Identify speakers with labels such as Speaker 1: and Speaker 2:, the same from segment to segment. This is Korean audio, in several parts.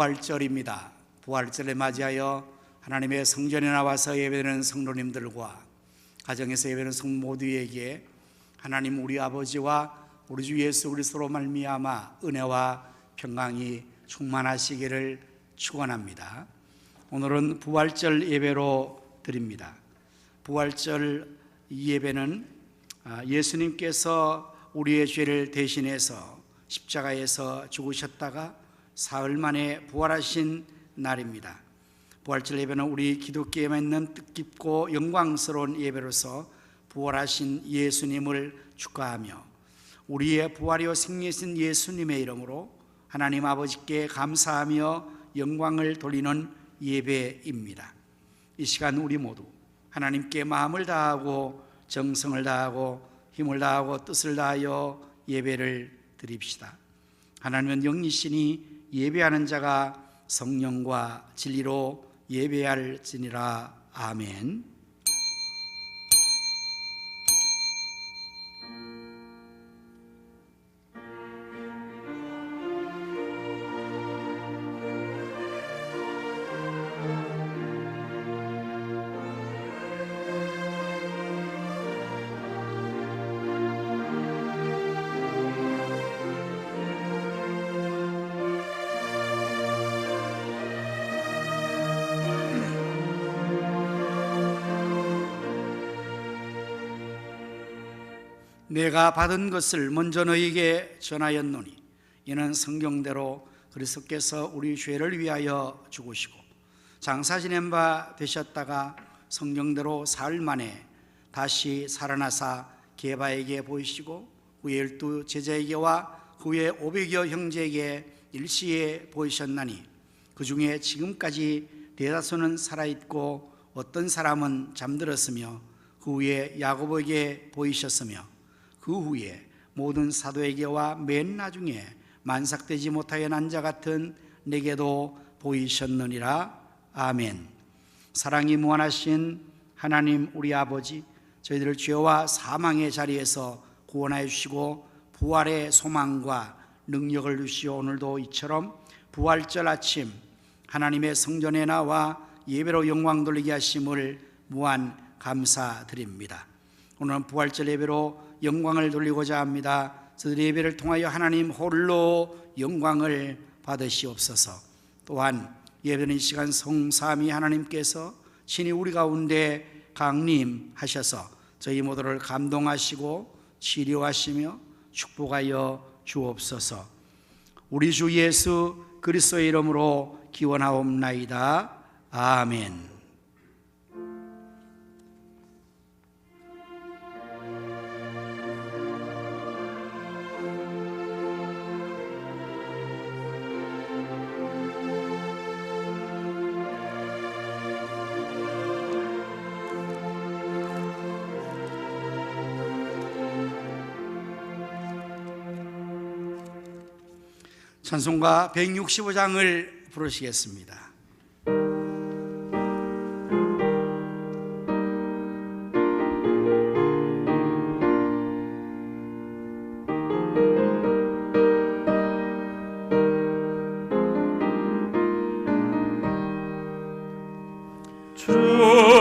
Speaker 1: 부활절입니다. 부활절을 맞이하여 하나님의 성전에 나와서 예배드리는 성도님들과 가정에서 예배드리는 성도 모두에게 하나님 우리 아버지와 우리 주 예수 그리스도로 말미암아 은혜와 평강이 충만하시기를 축원합니다. 오늘은 부활절 예배로 드립니다. 부활절 예배는 예수님께서 우리의 죄를 대신해서 십자가에서 죽으셨다가 사흘 만에 부활하신 날입니다. 부활절 예배는 우리 기독교에만 있는 뜻깊고 영광스러운 예배로서 부활하신 예수님을 축하하며 우리의 부활이요 생명이신 예수님의 이름으로 하나님 아버지께 감사하며 영광을 돌리는 예배입니다. 이 시간 우리 모두 하나님께 마음을 다하고 정성을 다하고 힘을 다하고 뜻을 다하여 예배를 드립시다. 하나님은 영이시니 예배하는 자가 성령과 진리로 예배할지니라. 아멘. 내가 받은 것을 먼저 너희에게 전하였노니 이는 성경대로 그리스도께서 우리 죄를 위하여 죽으시고 장사 지낸 바 되셨다가 성경대로 사흘 만에 다시 살아나사 게바에게 보이시고 후에 12 제자에게와 후에 500여 형제에게 일시에 보이셨나니 그 중에 지금까지 대다수는 살아있고 어떤 사람은 잠들었으며 그 후에 야고보에게 보이셨으며 그 후에 모든 사도에게와 맨 나중에 만삭되지 못하여 난 자 같은 내게도 보이셨느니라. 아멘. 사랑이 무한하신 하나님 우리 아버지, 저희들을 죄와 사망의 자리에서 구원하여 주시고 부활의 소망과 능력을 주시어 오늘도 이처럼 부활절 아침 하나님의 성전에 나와 예배로 영광 돌리게 하심을 무한 감사드립니다. 오늘은 부활절 예배로 영광을 돌리고자 합니다. 저들의 예배를 통하여 하나님 홀로 영광을 받으시옵소서. 또한 예배는 시간 성삼위 하나님께서 친히 우리 가운데 강림하셔서 저희 모두를 감동하시고 치료하시며 축복하여 주옵소서. 우리 주 예수 그리스도의 이름으로 기원하옵나이다. 아멘. 찬송가 165장을 부르시겠습니다.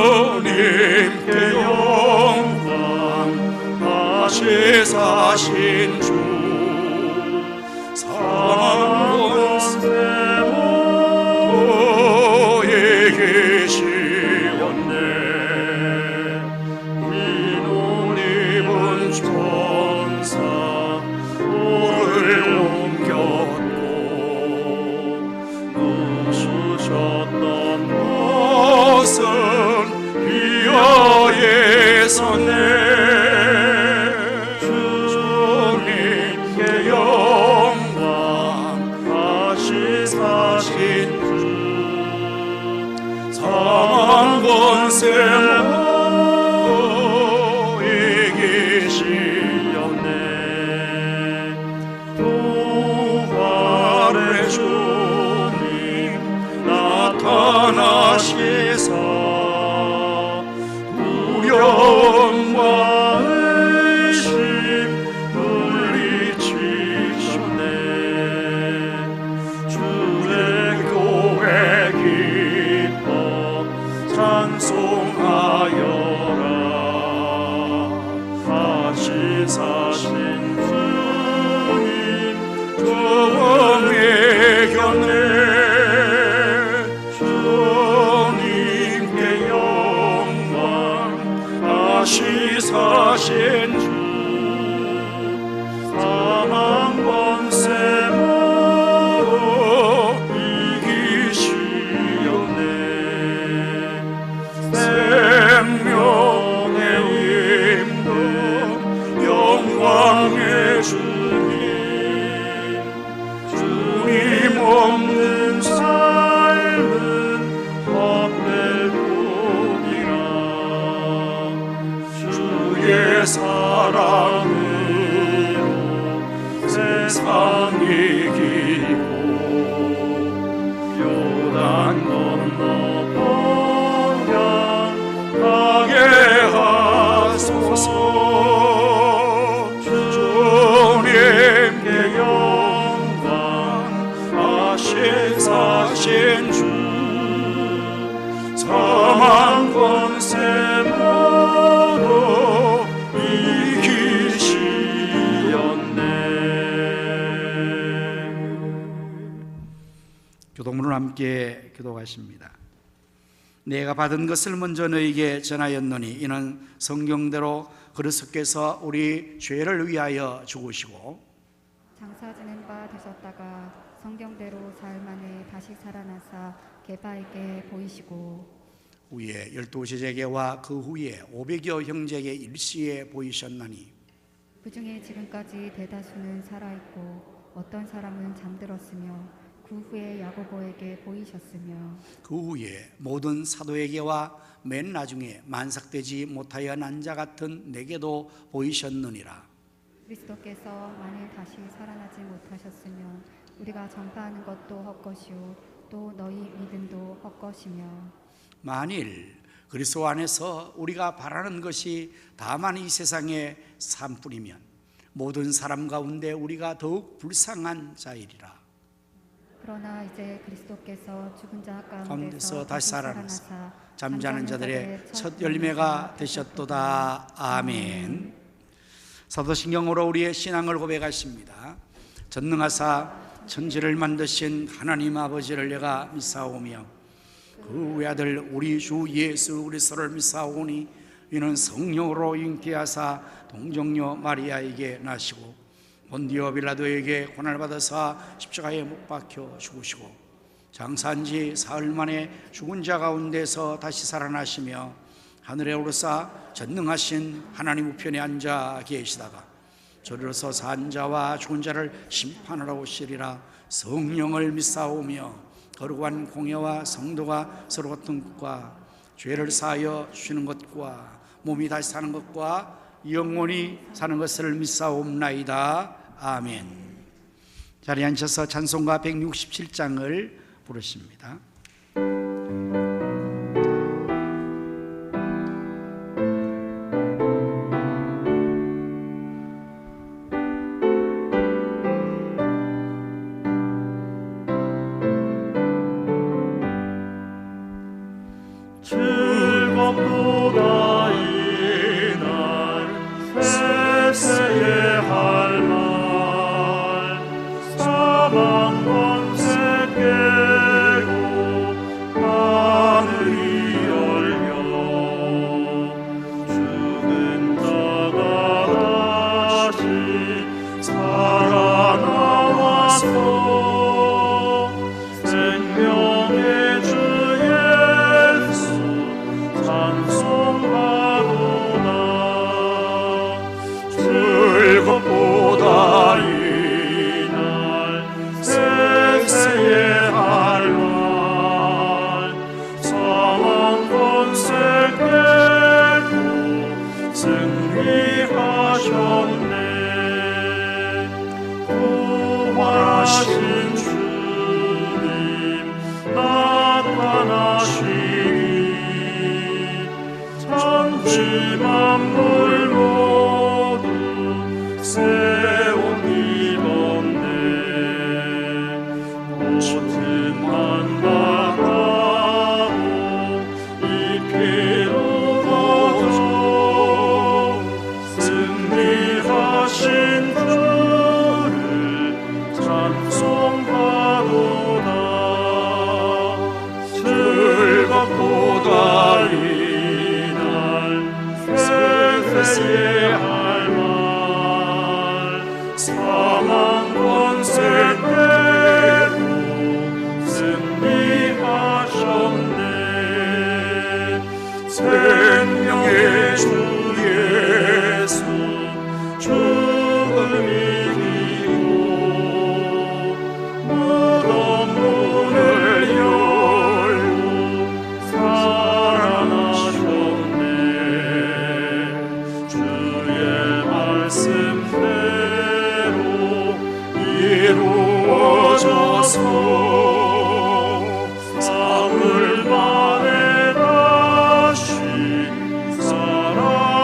Speaker 2: 주님께 영광 다시 사신 주 너에 계시었네. 이눈 입은 천사 돌을 옮겼고 누수셨던 것은 비어에 섰네. 주님께 영광 다시 사신 사망 권세 너에 계시었네. 부활의 주님 나타나시사 두려움과 의심 물리치셨네. 주의 교 찬송하여라. 다시 사신 주님 정의 견해 주님께 영광. 다시 사신 주 사망 권세 모두 이기시었네. 생명의 임금 영광의 주님 주님 없는 삶은 헛될 뿐이라. 주의 사랑으로 세상이 이기고 요단 건너 동양 가게 하소서. 주님께 영광. 다시 사신 주 사망 권세 모두 이기시었네.
Speaker 1: 교도문을 함께 기도하십니다. 내가 받은 것을 먼저 너에게 전하였노니 이는 성경대로 그리스도께서 우리 죄를 위하여 죽으시고
Speaker 3: 장사 지낸 바 되셨다가 성경대로 사흘 만에 다시 살아나사 게바에게 보이시고
Speaker 1: 후에 12제자에게와 그 후에 500여 형제에게 일시에 보이셨나니
Speaker 3: 그 중에 지금까지 대다수는 살아있고 어떤 사람은 잠들었으며 그 후에 야고보에게 보이셨으며
Speaker 1: 그 후에 모든 사도에게와 맨 나중에 만삭되지 못하여 난 자 같은 내게도 보이셨느니라.
Speaker 3: 그리스도께서 만일 다시 살아나지 못하셨으면 우리가 전파하는 것도 헛것이요 또 너희 믿음도 헛것이며
Speaker 1: 만일 그리스도 안에서 우리가 바라는 것이 다만 이 세상의 삶뿐이면 모든 사람 가운데 우리가 더욱 불쌍한 자이리라.
Speaker 3: 그러나 이제 그리스도께서 죽은 자 가운데서
Speaker 1: 가운데서 다시 살아나사
Speaker 3: 살아나사
Speaker 1: 잠자는 자들의 첫 열매가 되셨도다. 아멘. 사도신경으로 우리의 신앙을 고백하십니다. 전능하사 천지를 만드신 하나님 아버지를 내가 믿사오며 그 외아들 우리 주 예수 그리스도를 믿사오니 이는 성령으로 잉태하사 동정녀 마리아에게 나시고 본디오 빌라도에게 고난을 받아사 십자가에 못 박혀 죽으시고 장사한 지 사흘 만에 죽은 자 가운데서 다시 살아나시며 하늘에 오르사 전능하신 하나님 우편에 앉아 계시다가 저리로서 산 자와 죽은 자를 심판하러 오시리라. 성령을 믿사오며 거룩한 공예와 성도가 서로 같은 것과 죄를 사하여 주시는 것과 몸이 다시 사는 것과 영원히 사는 것을 믿사옵나이다. 아멘. 자리에 앉혀서 찬송가 167장을 부르십니다.
Speaker 2: 즐겁도다 이날 세세의 할 말 사망 권세 깨고 하늘이 열려 죽은 자가 다시 살아나와서 생명의 주 예수 찬송하도다. 즐겁도다 이날 세세의 할 말 사망 권세 깨고 승리하셨네. 부활하신 주님 나타나시니 천지 만물 모두 새 옷 입었네. 겉은 만만하고 잎이 세세할 말 사망 권세대로 승리하셨네. 생명의 주 예수 죽음이 이기고 무덤 문을 열고 살아나셨네. 주의 말씀대로 이루어져서 사흘 만에 다시 살아나셨네.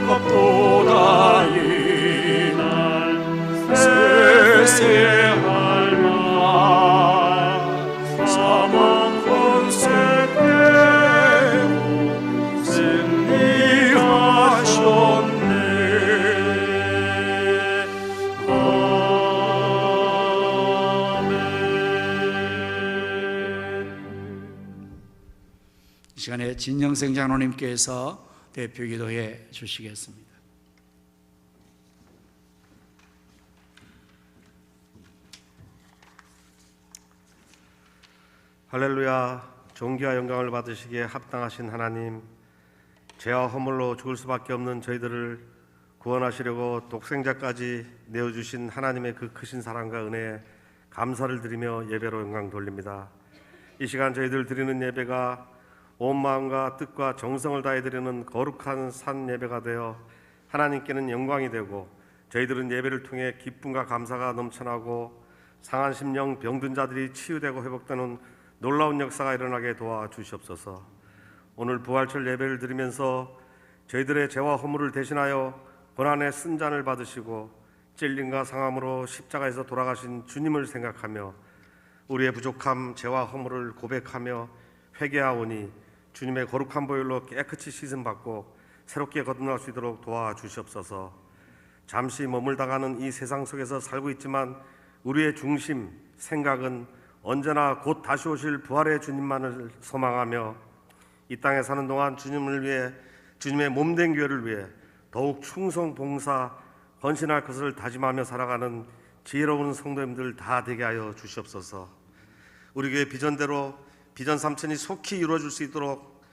Speaker 2: 즐겁도다 이날 세세할 말 사망 권세 깨고 승리하셨네.
Speaker 1: 이 시간에 진영생 장로님께서 대표 기도해 주시겠습니다.
Speaker 4: 할렐루야. 존귀와 영광을 받으시기에 합당하신 하나님, 죄와 허물로 죽을 수밖에 없는 저희들을 구원하시려고 독생자까지 내어주신 하나님의 그 크신 사랑과 은혜에 감사를 드리며 예배로 영광 돌립니다. 이 시간 저희들 드리는 예배가 온 마음과 뜻과 정성을 다해 드리는 거룩한 산 예배가 되어 하나님께는 영광이 되고, 저희들은 예배를 통해 기쁨과 감사가 넘쳐나고 상한 심령 병든 자들이 치유되고 회복되는 놀라운 역사가 일어나게 도와주시옵소서. 오늘 부활절 예배를 드리면서 저희들의 죄와 허물을 대신하여 고난의 쓴잔을 받으시고 찔림과 상함으로 십자가에서 돌아가신 주님을 생각하며 우리의 부족함, 죄와 허물을 고백하며 회개하오니 주님의 거룩한 보혈로 깨끗이 씻음받고 새롭게 거듭날 수 있도록 도와주시옵소서. 잠시 머물다가는 이 세상 속에서 살고 있지만 우리의 중심, 생각은 언제나 곧 다시 오실 부활의 주님만을 소망하며 이 땅에 사는 동안 주님을 위해, 주님의 몸된 교회를 위해 더욱 충성, 봉사, 헌신할 것을 다짐하며 살아가는 지혜로운 성도님들 다 되게 하여 주시옵소서. 우리 교회 비전대로 비전 3천이 속히 이루어질 수 있도록,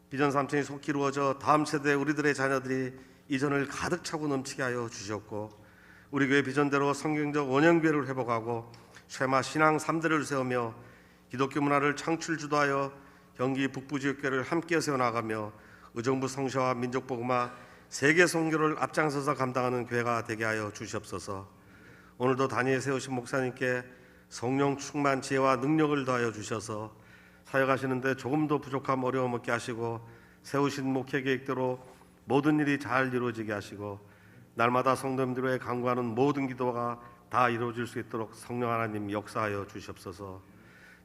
Speaker 4: 비전 3천이 속히 이루어져 다음 세대 우리들의 자녀들이 이전을 가득 차고 넘치게 하여 주시옵고, 우리 교회 비전대로 성경적 원형교회를 회복하고 쇠마 신앙 3대를 세우며 기독교 문화를 창출 주도하여 경기 북부지역교회를 함께 세워나가며 의정부 성시와 민족복음화 세계 선교를 앞장서서 감당하는 교회가 되게 하여 주시옵소서. 오늘도 단위에 세우신 목사님께 성령 충만 지혜와 능력을 더하여 주셔서 사역하시는데 조금도 부족함 어려움 없게 하시고 세우신 목회 계획대로 모든 일이 잘 이루어지게 하시고 날마다 성도님들의 간구하는 모든 기도가 다 이루어질 수 있도록 성령 하나님 역사하여 주시옵소서.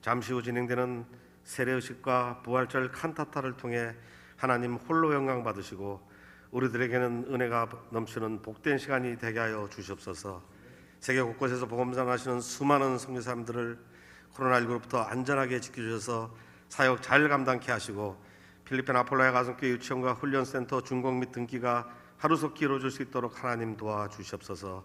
Speaker 4: 잠시 후 진행되는 세례의식과 부활절 칸타타를 통해 하나님 홀로 영광 받으시고 우리들에게는 은혜가 넘치는 복된 시간이 되게 하여 주시옵소서. 세계 곳곳에서 복음 전하시는 수많은 선교사님들을 코로나19로부터 안전하게 지켜주셔서 사역 잘 감당케 하시고 필리핀 아폴로야 가정교회 유치원과 훈련센터 준공 및 등기가 하루속히 이루어질 수 있도록 하나님 도와주시옵소서.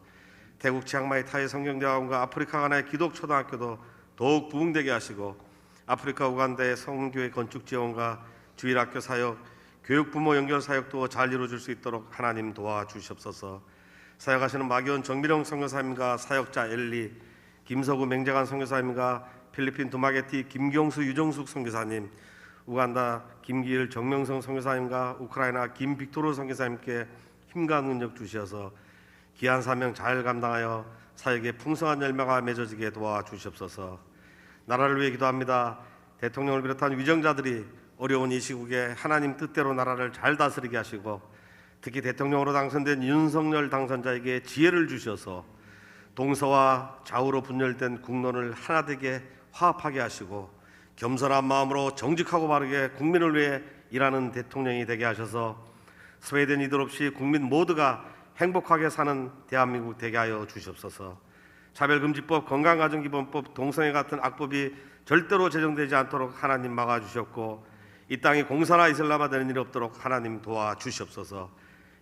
Speaker 4: 태국 치앙마이 타이 성경대학원과 아프리카 가나의 기독초등학교도 더욱 부흥되게 하시고 아프리카 우간다의 성교회 건축 지원과 주일학교 사역, 교육부모 연결 사역도 잘 이루어질 수 있도록 하나님 도와주시옵소서. 사역하시는 마기원 정미령 선교사님과 사역자 엘리, 김서구 맹재관 선교사님과 필리핀 두마게티 김경수 유정숙 선교사님, 우간다 김기일 정명성 선교사님과 우크라이나 김빅토르 선교사님께 힘과 능력 주셔서 귀한 사명 잘 감당하여 사역에 풍성한 열매가 맺어지게 도와주시옵소서. 나라를 위해 기도합니다. 대통령을 비롯한 위정자들이 어려운 이 시국에 하나님 뜻대로 나라를 잘 다스리게 하시고 특히 대통령으로 당선된 윤석열 당선자에게 지혜를 주셔서 동서와 좌우로 분열된 국론을 하나 되게 화합하게 하시고 겸손한 마음으로 정직하고 바르게 국민을 위해 일하는 대통령이 되게 하셔서 스웨덴 이들 없이 국민 모두가 행복하게 사는 대한민국 되게 하여 주시옵소서. 차별금지법, 건강가정기본법, 동성애 같은 악법이 절대로 제정되지 않도록 하나님 막아주셨고 이 땅이 공사나 이슬람화 되는 일이 없도록 하나님 도와주시옵소서.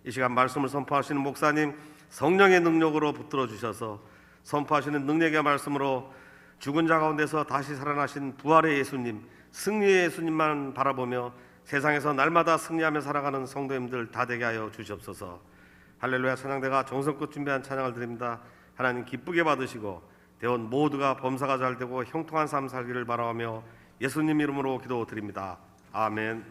Speaker 4: 이 시간 말씀을 선포하시는 목사님 성령의 능력으로 붙들어 주셔서 선포하시는 능력의 말씀으로 죽은 자 가운데서 다시 살아나신 부활의 예수님, 승리의 예수님만 바라보며 세상에서 날마다 승리하며 살아가는 성도님들 다 되게 하여 주시옵소서. 할렐루야. 찬양대가 정성껏 준비한 찬양을 드립니다. 하나님 기쁘게 받으시고 대원 모두가 범사가 잘 되고 형통한 삶 살기를 바라며 예수님 이름으로 기도드립니다. 아멘.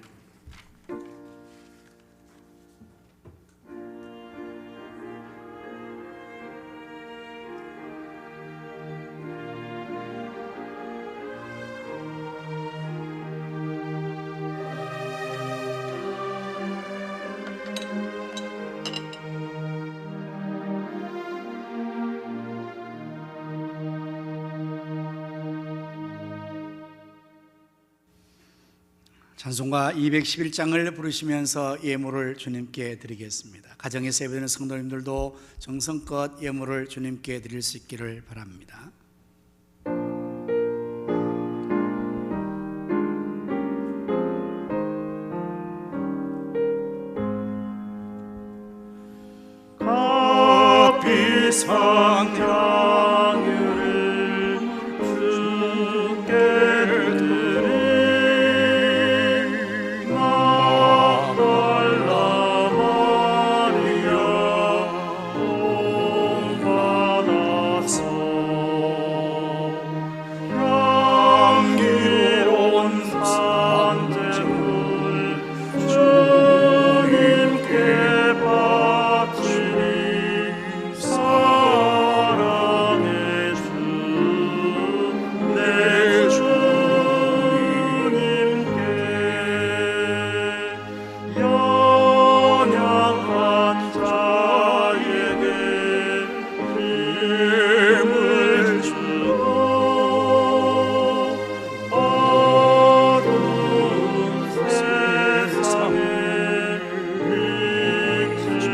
Speaker 1: 찬송가 211장을 부르시면서 예물을 주님께 드리겠습니다. 가정에서 예배드리는 성도님들도 정성껏 예물을 주님께 드릴 수 있기를 바랍니다.
Speaker 2: 값비싼 향유를 주께 드리 나달라 마리아 본받아서 향기로운 산재물 주님께 바치리 사랑의 주 내 주님께 연약한 자에게 힘을 주고 어두운 세상에 빛을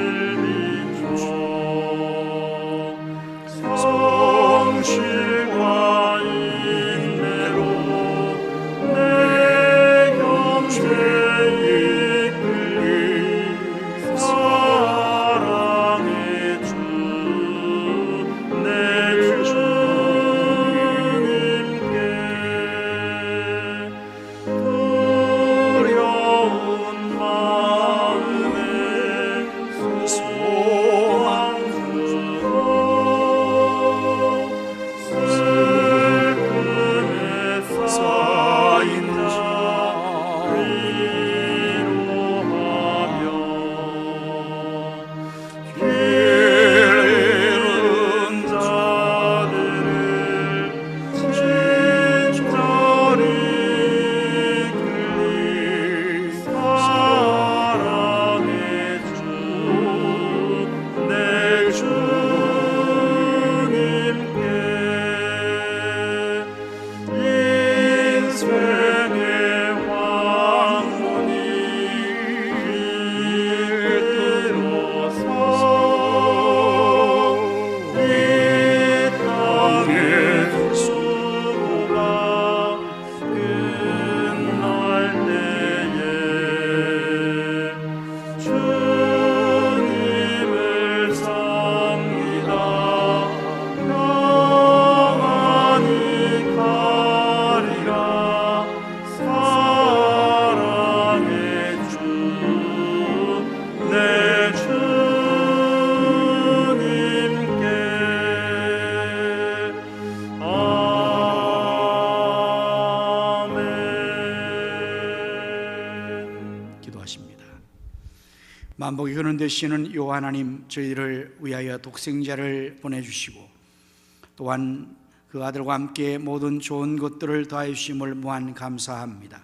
Speaker 2: 비춰 성실과 인내로 내 형제에 이끌리 사랑의 주 내 주님께 두려운 마음에 소망 주고 슬픔에 쌓인 자 위로하며 길 잃은 자들을 친절히 이끌리 사랑의 주 내 주님께 인생의 황혼이 길들어서 이 땅의 수고가 끝날 때에 주님을 섬기다 평안히 가리라 사랑의 주 내 주님께 아멘.
Speaker 1: 기도하십니다. 만복의 근원 되시는 요 하나님, 저희를 위하여 독생자를 보내주시고 또한 그 아들과 함께 모든 좋은 것들을 더하여 주심을 무한 감사합니다.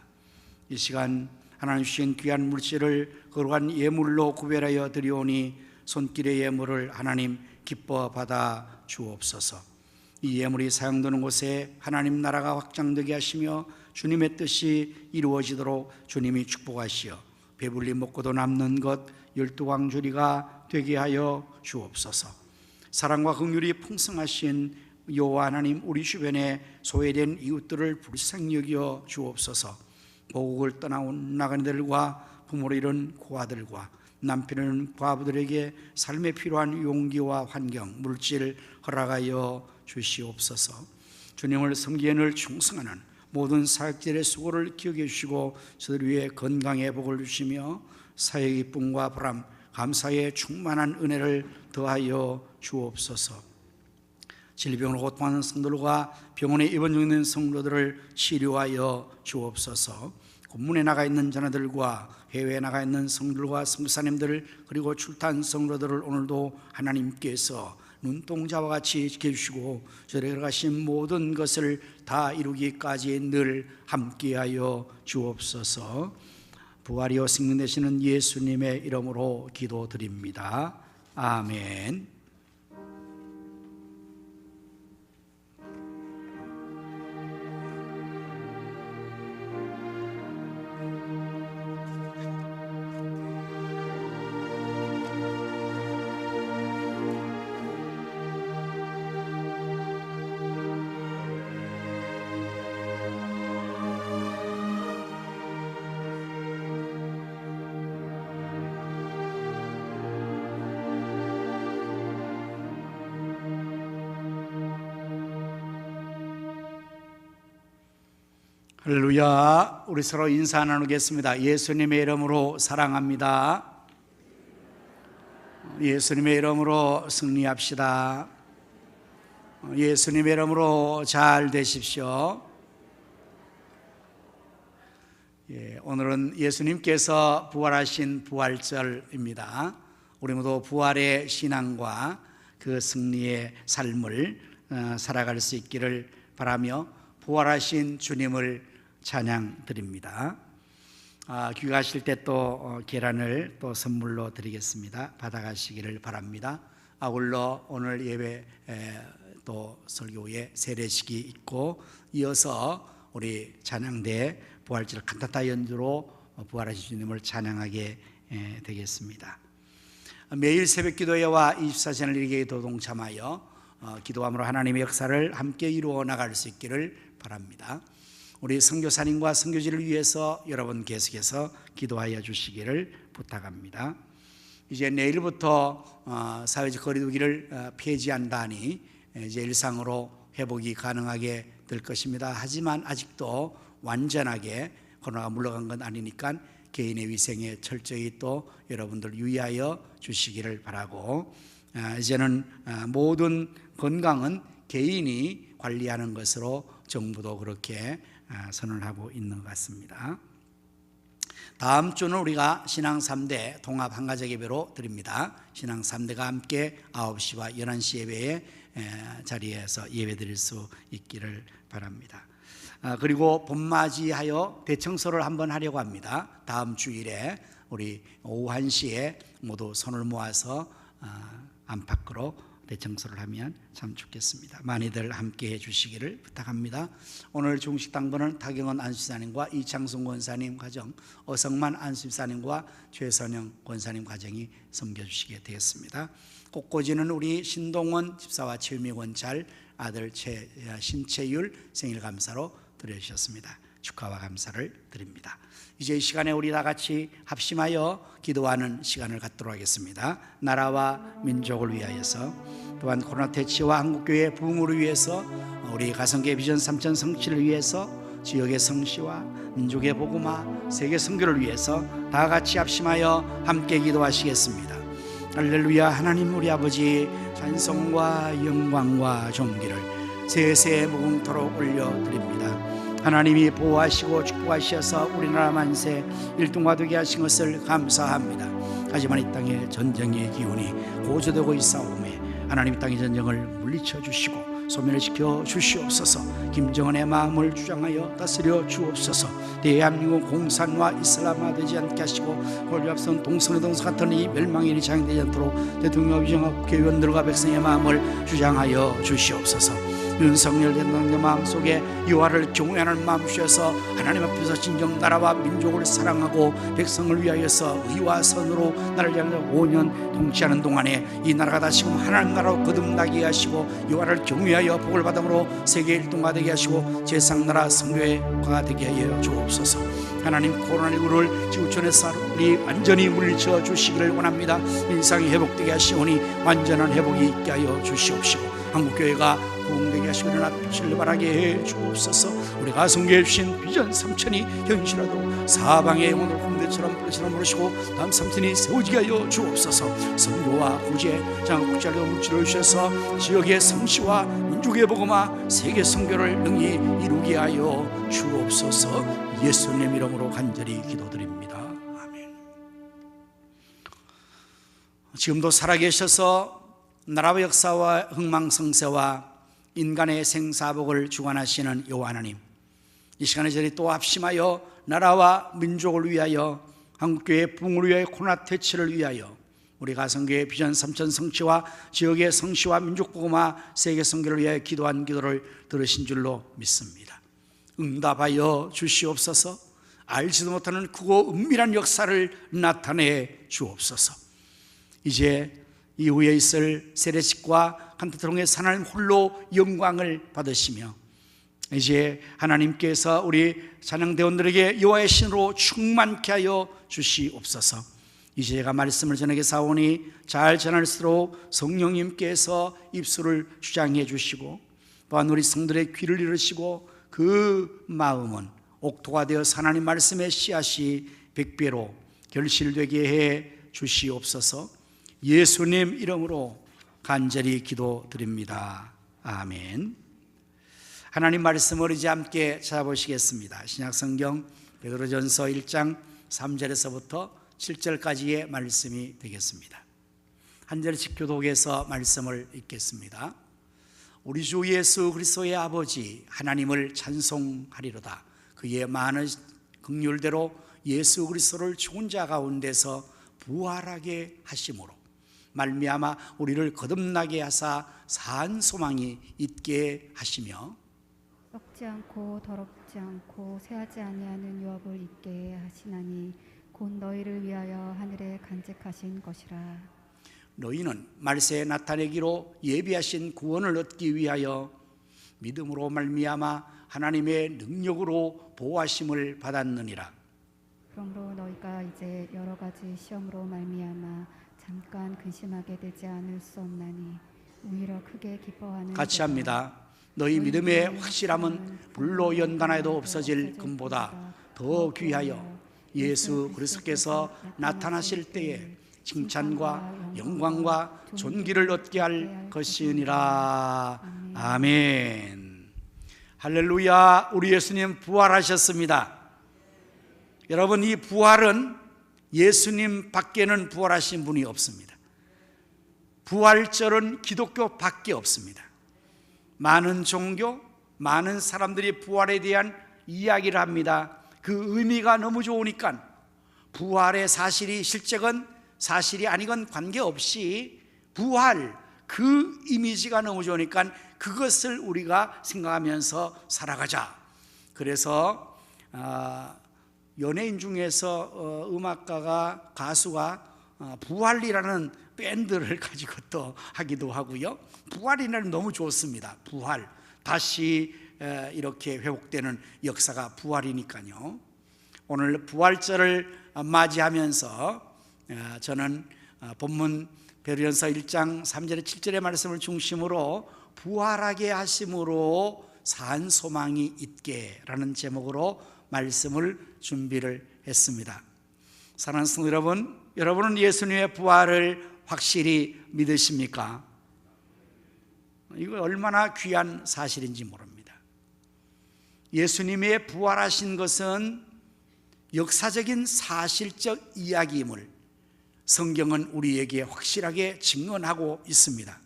Speaker 1: 이 시간 하나님 주신 귀한 물질을 거룩한 예물로 구별하여 드리오니 손길의 예물을 하나님 기뻐 받아 주옵소서. 이 예물이 사용되는 곳에 하나님 나라가 확장되게 하시며 주님의 뜻이 이루어지도록 주님이 축복하시어 배불리 먹고도 남는 것 12광주리가 되게 하여 주옵소서. 사랑과 긍휼이 풍성하신 여호와 하나님, 우리 주변에 소외된 이웃들을 불쌍히 여겨 주옵소서. 모국을 떠나온 나그네들과 부모를 잃은 고아들과 남편을 잃은 과부들에게 삶에 필요한 용기와 환경, 물질 허락하여 주시옵소서. 주님을 섬기에 늘 충성하는 모든 사역자의 수고를 기억해 주시고 저들 위해 건강의 복을 주시며 사역의 기쁨과 보람, 감사의 충만한 은혜를 더하여 주옵소서. 질병으로 고통하는 성도들과 병원에 입원 중인 성도들을 치료하여 주옵소서. 군문에 나가 있는 자녀들과 해외에 나가 있는 성도들과 성사님들 그리고 출탄 성도들을 오늘도 하나님께서 눈동자와 같이 지켜주시고 저에게 가신 모든 것을 다 이루기까지 늘 함께하여 주옵소서. 부활이요 생명 되시는 예수님의 이름으로 기도드립니다. 아멘. 할렐루야. 우리 서로 인사 나누겠습니다. 예수님의 이름으로 사랑합니다. 예수님의 이름으로 승리합시다. 예수님의 이름으로 잘 되십시오. 오늘은 예수님께서 부활하신 부활절입니다. 우리 모두 부활의 신앙과 그 승리의 삶을 살아갈 수 있기를 바라며 부활하신 주님을 찬양 드립니다. 귀가하실 때 또 계란을 또 선물로 드리겠습니다. 받아가시기를 바랍니다. 아울러 오늘 예배 또 설교 후에 세례식이 있고 이어서 우리 찬양대 부활절 칸타타 연주로 부활하신 주님을 찬양하게 되겠습니다. 매일 새벽 기도회와 24시간 일기도 동참하여 기도함으로 하나님의 역사를 함께 이루어 나갈 수 있기를 바랍니다. 우리 선교사님과 선교지를 위해서 여러분 계속해서 기도하여 주시기를 부탁합니다. 이제 내일부터 사회적 거리두기를 폐지한다니 이제 일상으로 회복이 가능하게 될 것입니다. 하지만 아직도 완전하게 코로나가 물러간 건 아니니까 개인의 위생에 철저히 또 여러분들 유의하여 주시기를 바라고, 이제는 모든 건강은 개인이 관리하는 것으로 정부도 그렇게 선언하고 있는 것 같습니다. 다음 주는 우리가 신앙 3대 통합 한가족 예배로 드립니다. 신앙 3대가 함께 9시와 11시 예배에 자리에서 예배 드릴 수 있기를 바랍니다. 그리고 봄맞이하여 대청소를 한번 하려고 합니다. 다음 주일에 우리 오후 1시에 모두 손을 모아서 안팎으로 대청소를 하면 참 좋겠습니다. 많이들 함께 해주시기를 부탁합니다. 오늘 중식 당번은 타경원 안수사님과 이창순 권사님 가정, 어성만 안수사님과 최선영 권사님 가정이 섬겨주시게 되겠습니다. 꽃꽂이는 우리 신동원 집사와 최유미 원찰 아들 신채율 생일 감사로 드려주셨습니다. 축하와 감사를 드립니다. 이제 이 시간에 우리 다 같이 합심하여 기도하는 시간을 갖도록 하겠습니다. 나라와 민족을 위하여서, 또한 코로나 퇴치와 한국교회 부흥을 위해서, 우리 가성계 비전 3천 성취를 위해서, 지역의 성시와 민족의 복음화, 세계 선교를 위해서 다 같이 합심하여 함께 기도하시겠습니다. 할렐루야. 하나님 우리 아버지, 찬송과 영광과 존귀를 세세 무궁토록 올려드립니다. 하나님이 보호하시고 축복하셔서 우리나라 만세 1등과 되게 하신 것을 감사합니다. 하지만 이 땅에 전쟁의 기운이 고조되고 있사오매 하나님 이 땅의 전쟁을 물리쳐 주시고 소멸시켜 주시옵소서. 김정은의 마음을 주장하여 다스려 주옵소서. 대한민국 공산화 이슬람화되지 않게 하시고 권리 앞선 동성애 동서 같은 이 멸망의 일이 장행되지 않도록 대통령 위정과 국회의원들과 백성의 마음을 주장하여 주시옵소서. 윤석열 대통령 마음속에 여호와를 경외하는 마음 주셔서 하나님 앞에서 진정 나라와 민족을 사랑하고 백성을 위하여서 의와 선으로 나를 향해 5년 통치하는 동안에 이 나라가 다시금 하나님 나라로 거듭나게 하시고 여호와를 경외하여 복을 받음으로 세계 1등가 되게 하시고 제상나라 성교회가 되게 하여 주옵소서. 하나님, 코로나19를 지구촌에서 완전히 물리쳐 주시기를 원합니다. 일상이 회복되게 하시오니 완전한 회복이 있게 하여 주시옵시고 한국교회가 부흥되게 하시고 일어나 빛을 발하게 해 주옵소서. 우리 가성교회 주신 비전 3천이 현실화도 사방의 영혼을 홍대처럼 불처럼 부르시고 다음 3천이 세워지게 하여 주옵소서. 선교와 구제, 장국자료 물질을 주셔서 지역의 성시와 민족의 복음화, 세계 선교를 능히 이루게 하여 주옵소서. 예수님 이름으로 간절히 기도드립니다. 아멘. 지금도 살아계셔서 나라와 역사와 흥망성쇠와 인간의 생사복을 주관하시는 여호와 하나님, 이 시간에 저희 또 합심하여 나라와 민족을 위하여 한국교회의 부흥을 위하여 코로나 퇴치를 위하여 우리 가성교회 비전 3천 성취와 지역의 성취와 민족복음화 세계 선교를 위하여 기도한 기도를 들으신 줄로 믿습니다. 응답하여 주시옵소서. 알지도 못하는 크고 은밀한 역사를 나타내 주옵소서. 이제 이후에 있을 세례식과 간트트롱의 하나님 홀로 영광을 받으시며 이제 하나님께서 우리 찬양대원들에게 여호와의 신으로 충만케 하여 주시옵소서. 이제 제가 말씀을 전하게 사오니 잘 전할수록 성령님께서 입술을 주장해 주시고 또한 우리 성들의 귀를 이루시고 그 마음은 옥토가 되어 하나님 말씀의 씨앗이 100배로 결실되게 해 주시옵소서. 예수님 이름으로 간절히 기도드립니다. 아멘. 하나님 말씀을 이제 함께 찾아보시겠습니다. 신약성경 베드로전서 1장 3절에서부터 7절까지의 말씀이 되겠습니다. 한 절씩 교독해서 말씀을 읽겠습니다. 우리 주 예수 그리스도의 아버지 하나님을 찬송하리로다. 그의 많은 긍휼대로 예수 그리스도를 죽은 자 가운데서 부활하게 하심으로 말미암아 우리를 거듭나게 하사 산 소망이 있게 하시며
Speaker 3: 썩지 않고 더럽지 않고 새하지 아니하는 유업을 있게 하시나니 곧 너희를 위하여 하늘에 간직하신 것이라.
Speaker 1: 너희는 말세에 나타내기로 예비하신 구원을 얻기 위하여 믿음으로 말미암아 하나님의 능력으로 보호하심을 받았느니라.
Speaker 3: 그러므로 너희가 이제 여러 가지 시험으로 말미암아 잠깐 근심하게 되지 않을 수 없나니 오히려 크게 기뻐하는
Speaker 1: 같이 합니다. 너희 믿음의 확실함은 불로 연단해도 없어질 금보다 더 귀하여 예수 그리스도께서 나타나실 때에 칭찬과 영광과 존귀를 얻게 할 것이니라. 아멘. 할렐루야. 우리 예수님 부활하셨습니다. 여러분, 이 부활은 예수님 밖에는 부활하신 분이 없습니다. 부활절은 기독교 밖에 없습니다. 많은 종교, 많은 사람들이 부활에 대한 이야기를 합니다. 그 의미가 너무 좋으니까 부활의 사실이 실제건 사실이 아니건 관계없이 부활, 그 이미지가 너무 좋으니까 그것을 우리가 생각하면서 살아가자. 그래서 연예인 중에서 음악가가 가수가 부활이라는 밴드를 가지고 또 하기도 하고요. 부활이라는 너무 좋습니다. 부활, 다시 이렇게 회복되는 역사가 부활이니까요. 오늘 부활절을 맞이하면서 저는 본문 베드로전서 1장 3절에 7절의 말씀을 중심으로 부활하게 하심으로 산 소망이 있게 라는 제목으로 말씀을 준비를 했습니다. 사랑하는 성도 여러분, 여러분은 예수님의 부활을 확실히 믿으십니까? 이거 얼마나 귀한 사실인지 모릅니다. 예수님의 부활하신 것은 역사적인 사실적 이야기임을 성경은 우리에게 확실하게 증언하고 있습니다.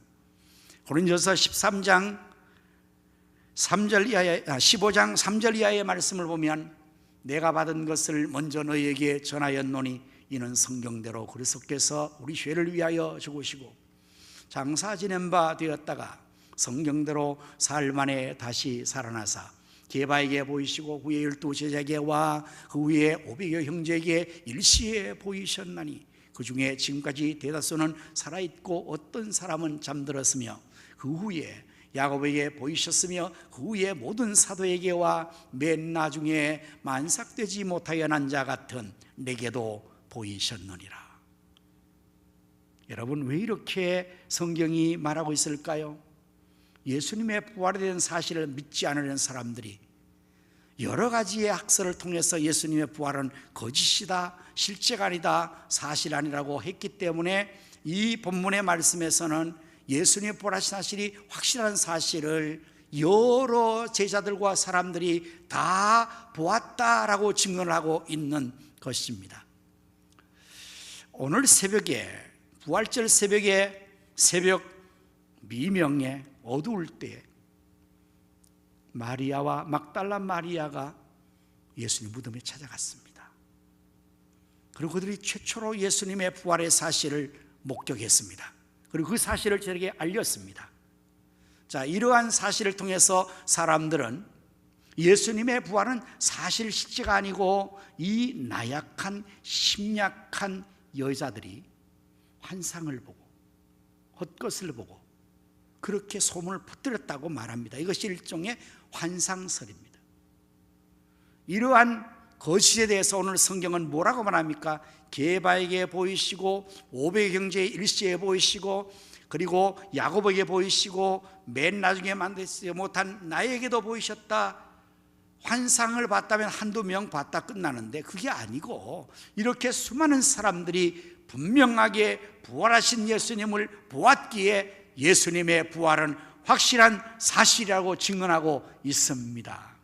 Speaker 1: 고린도서 15장 3절 이하의 말씀을 보면 내가 받은 것을 먼저 너희에게 전하였노니 이는 성경대로 그리스도께서 우리 죄를 위하여 죽으시고 장사 지낸 바 되었다가 성경대로 사흘 만에 다시 살아나사 게바에게 보이시고 후에 12 제자에게와 그 후에 500여 형제에게 일시에 보이셨나니 그 중에 지금까지 대다수는 살아있고 어떤 사람은 잠들었으며 그 후에 야곱에게 보이셨으며 그 후에 모든 사도에게와 맨 나중에 만삭되지 못하여 난 자 같은 내게도 보이셨느니라. 여러분, 왜 이렇게 성경이 말하고 있을까요? 예수님의 부활에 대한 사실을 믿지 않으려는 사람들이 여러 가지의 학설을 통해서 예수님의 부활은 거짓이다, 실제가 아니다, 사실 아니라고 했기 때문에 이 본문의 말씀에서는 예수님의 부활하신 사실이 확실한 사실을 여러 제자들과 사람들이 다 보았다라고 증언을 하고 있는 것입니다. 오늘 새벽에, 부활절 새벽에, 새벽 미명에 어두울 때 마리아와 막달라 마리아가 예수님 무덤에 찾아갔습니다. 그리고 그들이 최초로 예수님의 부활의 사실을 목격했습니다. 그리고 그 사실을 저에게 알렸습니다. 자, 이러한 사실을 통해서 사람들은 예수님의 부활은 사실 실제가 아니고 이 나약한 심약한 여자들이 환상을 보고 헛것을 보고 그렇게 소문을 퍼뜨렸다고 말합니다. 이것이 일종의 환상설입니다. 이러한 거짓에 대해서 오늘 성경은 뭐라고 말합니까? 게바에게 보이시고 500 형제의 일시에 보이시고 그리고 야곱에게 보이시고 맨 나중에 만들지 못한 나에게도 보이셨다. 환상을 봤다면 한두 명 봤다 끝나는데 그게 아니고 이렇게 수많은 사람들이 분명하게 부활하신 예수님을 보았기에 예수님의 부활은 확실한 사실이라고 증언하고 있습니다.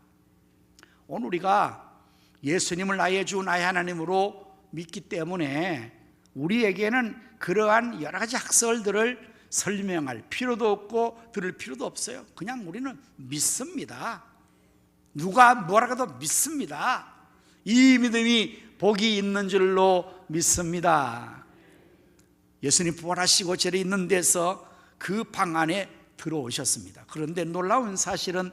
Speaker 1: 오늘 우리가 예수님을 나의 주 나의 하나님으로 믿기 때문에 우리에게는 그러한 여러 가지 학설들을 설명할 필요도 없고 들을 필요도 없어요. 그냥 우리는 믿습니다. 누가 뭐라고 해도 믿습니다. 이 믿음이 복이 있는 줄로 믿습니다. 예수님 부활하시고 저리 있는 데서 그 방 안에 들어오셨습니다. 그런데 놀라운 사실은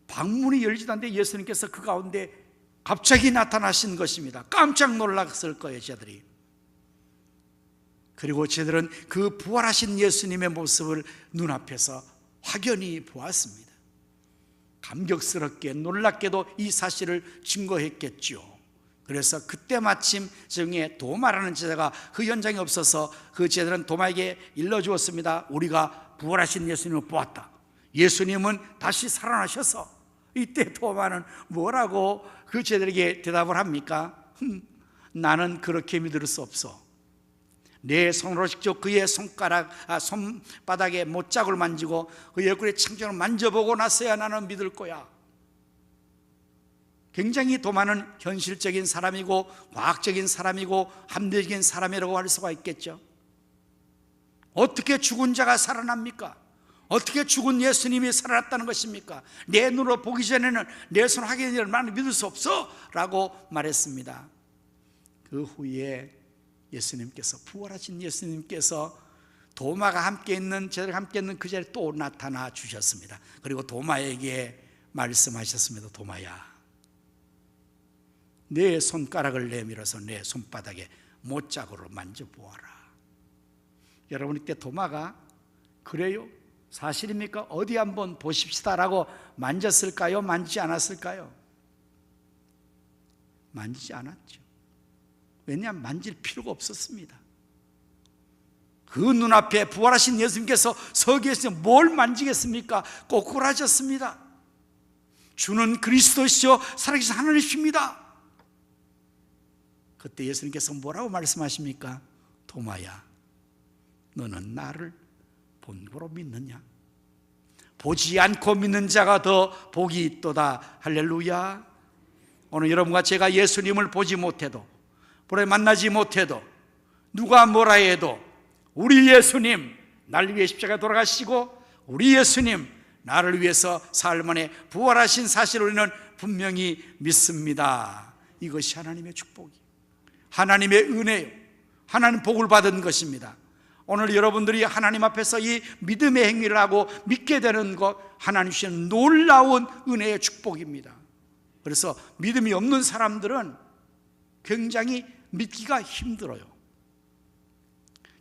Speaker 1: 방문이 열지도 않는데 예수님께서 그 가운데 갑자기 나타나신 것입니다. 깜짝 놀랐을 거예요, 저들이. 그리고 저들은 그 부활하신 예수님의 모습을 눈앞에서 확연히 보았습니다. 감격스럽게 놀랍게도 이 사실을 증거했겠죠. 그래서 그때 마침 중에 도마라는 제자가 그 현장에 없어서 그 제자들은 도마에게 일러주었습니다. 우리가 부활하신 예수님을 보았다. 예수님은 다시 살아나셔서. 이때 도마는 뭐라고 그 제자들에게 대답을 합니까? 나는 그렇게 믿을 수 없어. 내 손으로 직접 그의 손바닥에 못자국을 만지고 그의 얼굴에 창조를 만져보고 나서야 나는 믿을 거야. 굉장히 도마는 현실적인 사람이고 과학적인 사람이고 합리적인 사람이라고 할 수가 있겠죠. 어떻게 죽은 자가 살아납니까? 어떻게 죽은 예수님이 살아났다는 것입니까? 내 눈으로 보기 전에는 내 손 확인을 나는 믿을 수 없어 라고 말했습니다. 그 후에 예수님께서 부활하신 예수님께서 도마가 함께 있는 제자들과 함께 있는 그 자리에 또 나타나 주셨습니다. 그리고 도마에게 말씀하셨습니다. 도마야, 내 손가락을 내밀어서 내 손바닥에 못자국으로 만져보아라. 여러분, 이때 도마가 그래요? 사실입니까? 어디 한번 보십시다라고 만졌을까요? 만지지 않았을까요? 만지지 않았죠. 왜냐하면 만질 필요가 없었습니다. 그 눈앞에 부활하신 예수님께서 서 계시니 뭘 만지겠습니까? 꼬꾸라졌습니다. 주는 그리스도시요 살아계신 하나님이십니다. 그때 예수님께서 뭐라고 말씀하십니까? 도마야, 너는 나를 본고로 믿느냐? 보지 않고 믿는 자가 더 복이 있도다. 할렐루야. 오늘 여러분과 제가 예수님을 보지 못해도, 보러 만나지 못해도, 누가 뭐라 해도 우리 예수님 나를 위해 십자가에 돌아가시고 우리 예수님 나를 위해서 사흘 만에 부활하신 사실을 우리는 분명히 믿습니다. 이것이 하나님의 축복이에요. 하나님의 은혜요. 하나님 복을 받은 것입니다. 오늘 여러분들이 하나님 앞에서 이 믿음의 행위를 하고 믿게 되는 것, 하나님 주시는 놀라운 은혜의 축복입니다. 그래서 믿음이 없는 사람들은 굉장히 믿기가 힘들어요.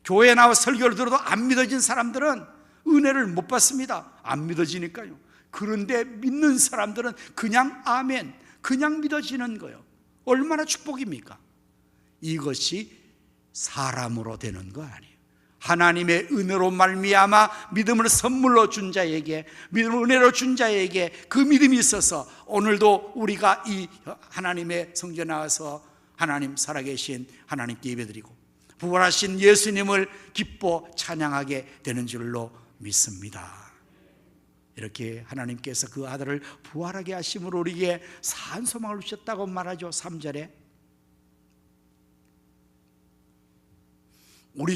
Speaker 1: 교회에 나와 설교를 들어도 안 믿어진 사람들은 은혜를 못 받습니다. 안 믿어지니까요. 그런데 믿는 사람들은 그냥 아멘, 그냥 믿어지는 거예요. 얼마나 축복입니까? 이것이 사람으로 되는 거 아니에요. 하나님의 은혜로 말미암아 믿음을 선물로 준 자에게, 믿음을 은혜로 준 자에게 그 믿음이 있어서 오늘도 우리가 이 하나님의 성전에 나와서 하나님 살아계신 하나님께 예배드리고 부활하신 예수님을 기뻐 찬양하게 되는 줄로 믿습니다. 이렇게 하나님께서 그 아들을 부활하게 하심으로 우리에게 산 소망을 주셨다고 말하죠. 3절에 우리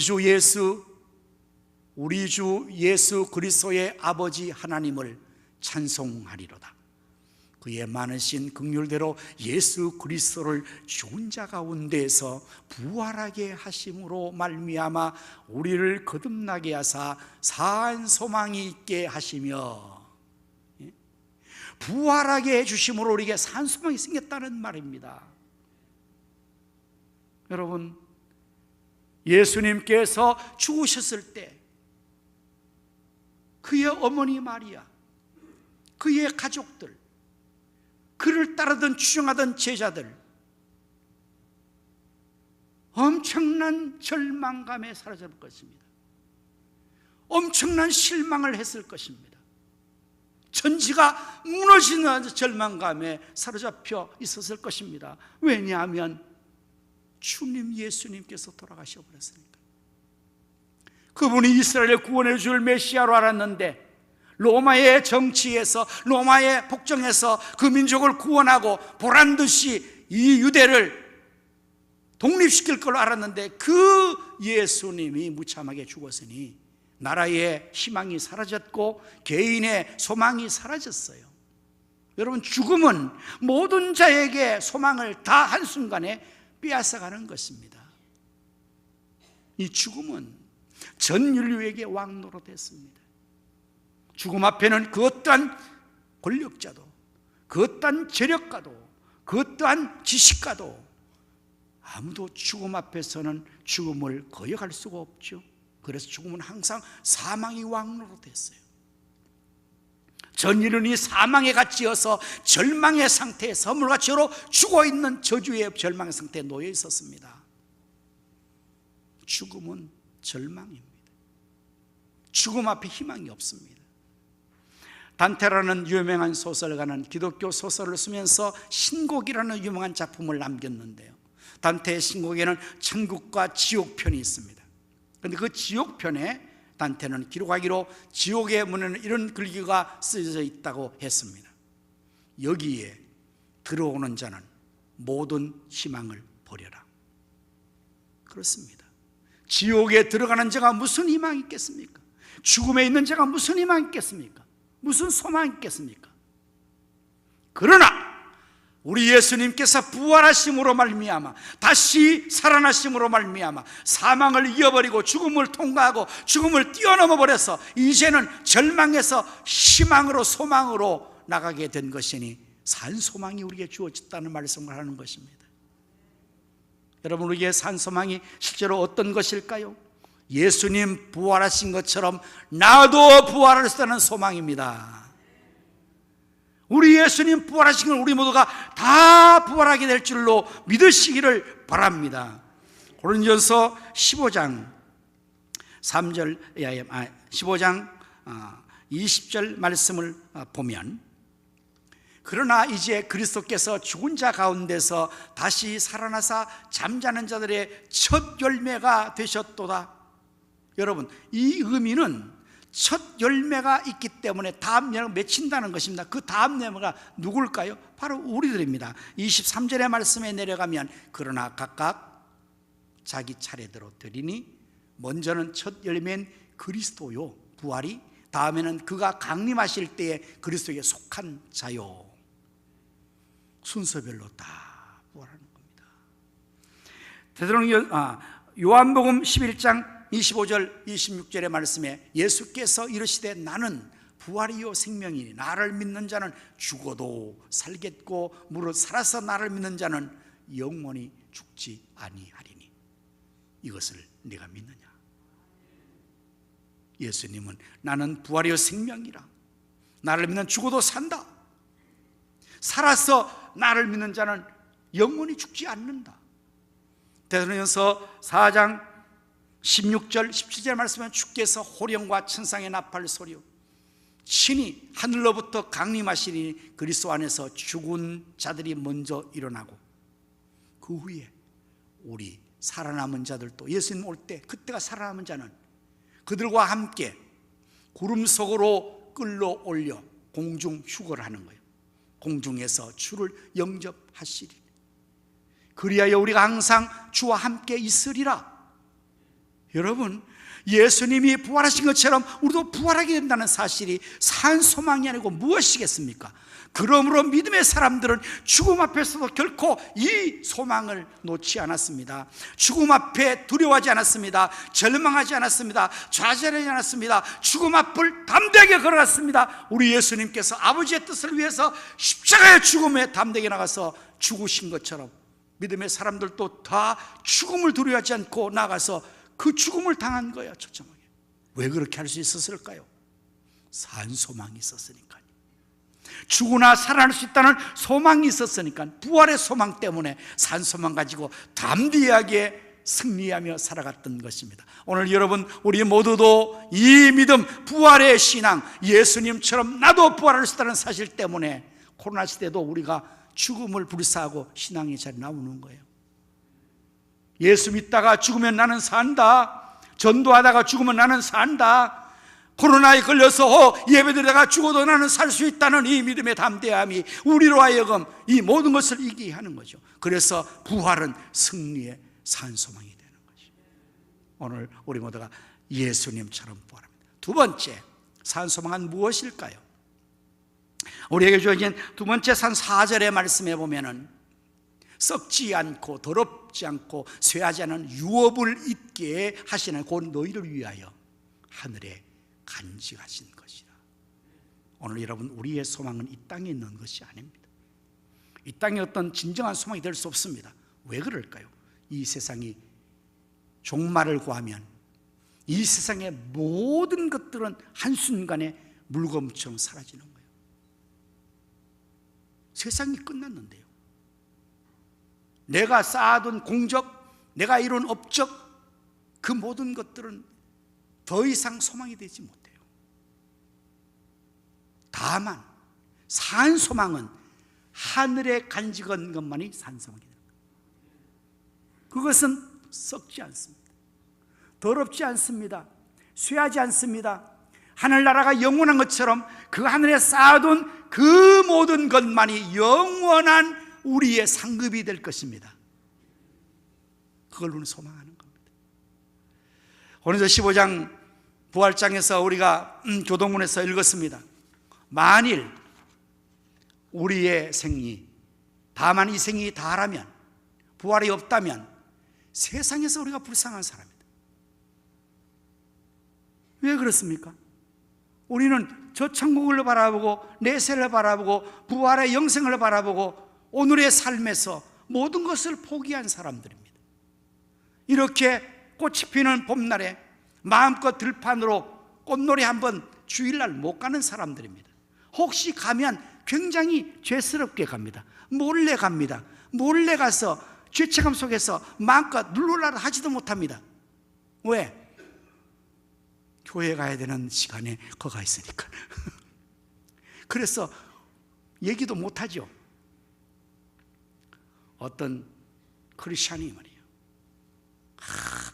Speaker 1: 주 예수 그리스도의 아버지 하나님을 찬송하리로다. 그의 많으신 긍휼대로 예수 그리스도를 죽은 자 가운데에서 부활하게 하심으로 말미암아 우리를 거듭나게 하사 산 소망이 있게 하시며, 부활하게 해주심으로 우리에게 산 소망이 생겼다는 말입니다. 여러분, 예수님께서 죽으셨을 때 그의 어머니 마리아, 그의 가족들, 그를 따르던 추종하던 제자들 엄청난 절망감에 사로잡을 것입니다. 엄청난 실망을 했을 것입니다. 천지가 무너지는 절망감에 사로잡혀 있었을 것입니다. 왜냐하면 주님 예수님께서 돌아가셔 버렸으니까. 그분이 이스라엘을 구원해 줄 메시아로 알았는데 로마의 정치에서, 로마의 복정에서 그 민족을 구원하고 보란듯이 이 유대를 독립시킬 걸로 알았는데 그 예수님이 무참하게 죽었으니 나라의 희망이 사라졌고 개인의 소망이 사라졌어요. 여러분, 죽음은 모든 자에게 소망을 다 한순간에 빼앗아가는 것입니다. 이 죽음은 전 인류에게 왕노로 됐습니다. 죽음 앞에는 그 어떠한 권력자도, 그 어떠한 재력가도, 그 어떠한 지식가도 아무도 죽음 앞에서는 죽음을 거역할 수가 없죠. 그래서 죽음은 항상 사망이 왕노로 됐어요. 전 인류는 사망에 갇히어서 절망의 상태에 서물과 죄로 죽어있는 저주의 절망의 상태에 놓여 있었습니다. 죽음은 절망입니다. 죽음 앞에 희망이 없습니다. 단테라는 유명한 소설가는 기독교 소설을 쓰면서 신곡이라는 유명한 작품을 남겼는데요, 단테의 신곡에는 천국과 지옥편이 있습니다. 그런데 그 지옥편에 단테는 기록하기로 지옥의 문에는 이런 글귀가 쓰여져 있다고 했습니다. 여기에 들어오는 자는 모든 희망을 버려라. 그렇습니다. 지옥에 들어가는 자가 무슨 희망이 있겠습니까? 죽음에 있는 자가 무슨 희망이 있겠습니까? 무슨 소망이 있겠습니까? 그러나 우리 예수님께서 부활하심으로 말미암아, 다시 살아나심으로 말미암아 사망을 이어버리고 죽음을 통과하고 죽음을 뛰어넘어 버려서 이제는 절망에서 희망으로, 소망으로 나가게 된 것이니 산 소망이 우리에게 주어졌다는 말씀을 하는 것입니다. 여러분, 우리에게 산 소망이 실제로 어떤 것일까요? 예수님 부활하신 것처럼 나도 부활할 수 있다는 소망입니다. 우리 예수님 부활하신 걸 우리 모두가 다 부활하게 될 줄로 믿으시기를 바랍니다. 고린도전서 15장 20절 말씀을 보면, 그러나 이제 그리스도께서 죽은 자 가운데서 다시 살아나사 잠자는 자들의 첫 열매가 되셨도다. 여러분, 이 의미는 첫 열매가 있기 때문에 다음 열매가 맺힌다는 것입니다. 그 다음 열매가 누굴까요? 바로 우리들입니다. 23절의 말씀에 내려가면, 그러나 각각 자기 차례대로 드리니 먼저는 첫 열매인 그리스도요, 부활이, 다음에는 그가 강림하실 때에 그리스도에게 속한 자요. 순서별로 다 부활하는 겁니다. 요한복음 11장 25절 26절의 말씀에 예수께서 이르시되 나는 부활이요 생명이니 나를 믿는 자는 죽어도 살겠고 무릇 살아서 나를 믿는 자는 영원히 죽지 아니하리니 이것을 네가 믿느냐? 예수님은 나는 부활이요 생명이라 나를 믿는 죽어도 산다, 살아서 나를 믿는 자는 영원히 죽지 않는다. 데살로니가서 4장 16절 17절 말씀은 주께서 호령과 천상의 나팔 소리요 신이 하늘로부터 강림하시니 그리스도 안에서 죽은 자들이 먼저 일어나고 그 후에 우리 살아남은 자들도 예수님 올 때 그때가 살아남은 자는 그들과 함께 구름 속으로 끌어올려 공중 휴거를 하는 거예요. 공중에서 주를 영접하시리. 그리하여 우리가 항상 주와 함께 있으리라. 여러분, 예수님이 부활하신 것처럼 우리도 부활하게 된다는 사실이 산 소망이 아니고 무엇이겠습니까? 그러므로 믿음의 사람들은 죽음 앞에서도 결코 이 소망을 놓지 않았습니다. 죽음 앞에 두려워하지 않았습니다. 절망하지 않았습니다. 좌절하지 않았습니다. 죽음 앞을 담대하게 걸어갔습니다. 우리 예수님께서 아버지의 뜻을 위해서 십자가의 죽음에 담대하게 나가서 죽으신 것처럼 믿음의 사람들도 다 죽음을 두려워하지 않고 나가서 그 죽음을 당한 거예요. 처참하게. 왜 그렇게 할 수 있었을까요? 산 소망이 있었으니까요. 죽으나 살아날 수 있다는 소망이 있었으니까, 부활의 소망 때문에 산 소망 가지고 담대하게 승리하며 살아갔던 것입니다. 오늘 여러분, 우리 모두도 이 믿음, 부활의 신앙, 예수님처럼 나도 부활할 수 있다는 사실 때문에 코로나 시대도 우리가 죽음을 불사하고 신앙의 자리에 나오는 거예요. 예수 믿다가 죽으면 나는 산다, 전도하다가 죽으면 나는 산다, 코로나에 걸려서 예배드리다가 죽어도 나는 살 수 있다는 이 믿음의 담대함이 우리로 하여금 이 모든 것을 이기게 하는 거죠. 그래서 부활은 승리의 산소망이 되는 것이죠. 오늘 우리 모두가 예수님처럼 부활합니다. 두 번째 산소망은 무엇일까요? 우리에게 주어진 두 번째 산 4절의 말씀에 보면은 썩지 않고 더럽지 않고 쇠하지 않은 유업을 있게 하시는 곧 너희를 위하여 하늘에 간직하신 것이라. 오늘 여러분, 우리의 소망은 이 땅에 있는 것이 아닙니다. 이 땅에 어떤 진정한 소망이 될 수 없습니다. 왜 그럴까요? 이 세상이 종말을 구하면 이 세상의 모든 것들은 한순간에 물건처럼 사라지는 거예요. 세상이 끝났는데요, 내가 쌓아둔 공적, 내가 이룬 업적, 그 모든 것들은 더 이상 소망이 되지 못해요. 다만 산 소망은 하늘에 간직한 것만이 산 소망이 됩니다. 그것은 썩지 않습니다. 더럽지 않습니다. 쇠하지 않습니다. 하늘나라가 영원한 것처럼 그 하늘에 쌓아둔 그 모든 것만이 영원한 우리의 상급이 될 것입니다. 그걸 우리는 소망하는 겁니다. 고린도서 15장 부활장에서 우리가 교동문에서 읽었습니다. 만일 우리의 생이, 다만 이 생이 다하면, 부활이 없다면 세상에서 우리가 불쌍한 사람이다. 왜 그렇습니까? 우리는 저 천국을 바라보고 내세를 바라보고 부활의 영생을 바라보고 오늘의 삶에서 모든 것을 포기한 사람들입니다. 이렇게 꽃이 피는 봄날에 마음껏 들판으로 꽃놀이 한번 주일날 못 가는 사람들입니다. 혹시 가면 굉장히 죄스럽게 갑니다. 몰래 갑니다. 몰래 가서 죄책감 속에서 마음껏 눌러라 하지도 못합니다. 왜? 교회 가야 되는 시간에 거가 있으니까. 그래서 얘기도 못하죠. 어떤 크리스찬이 말이에요,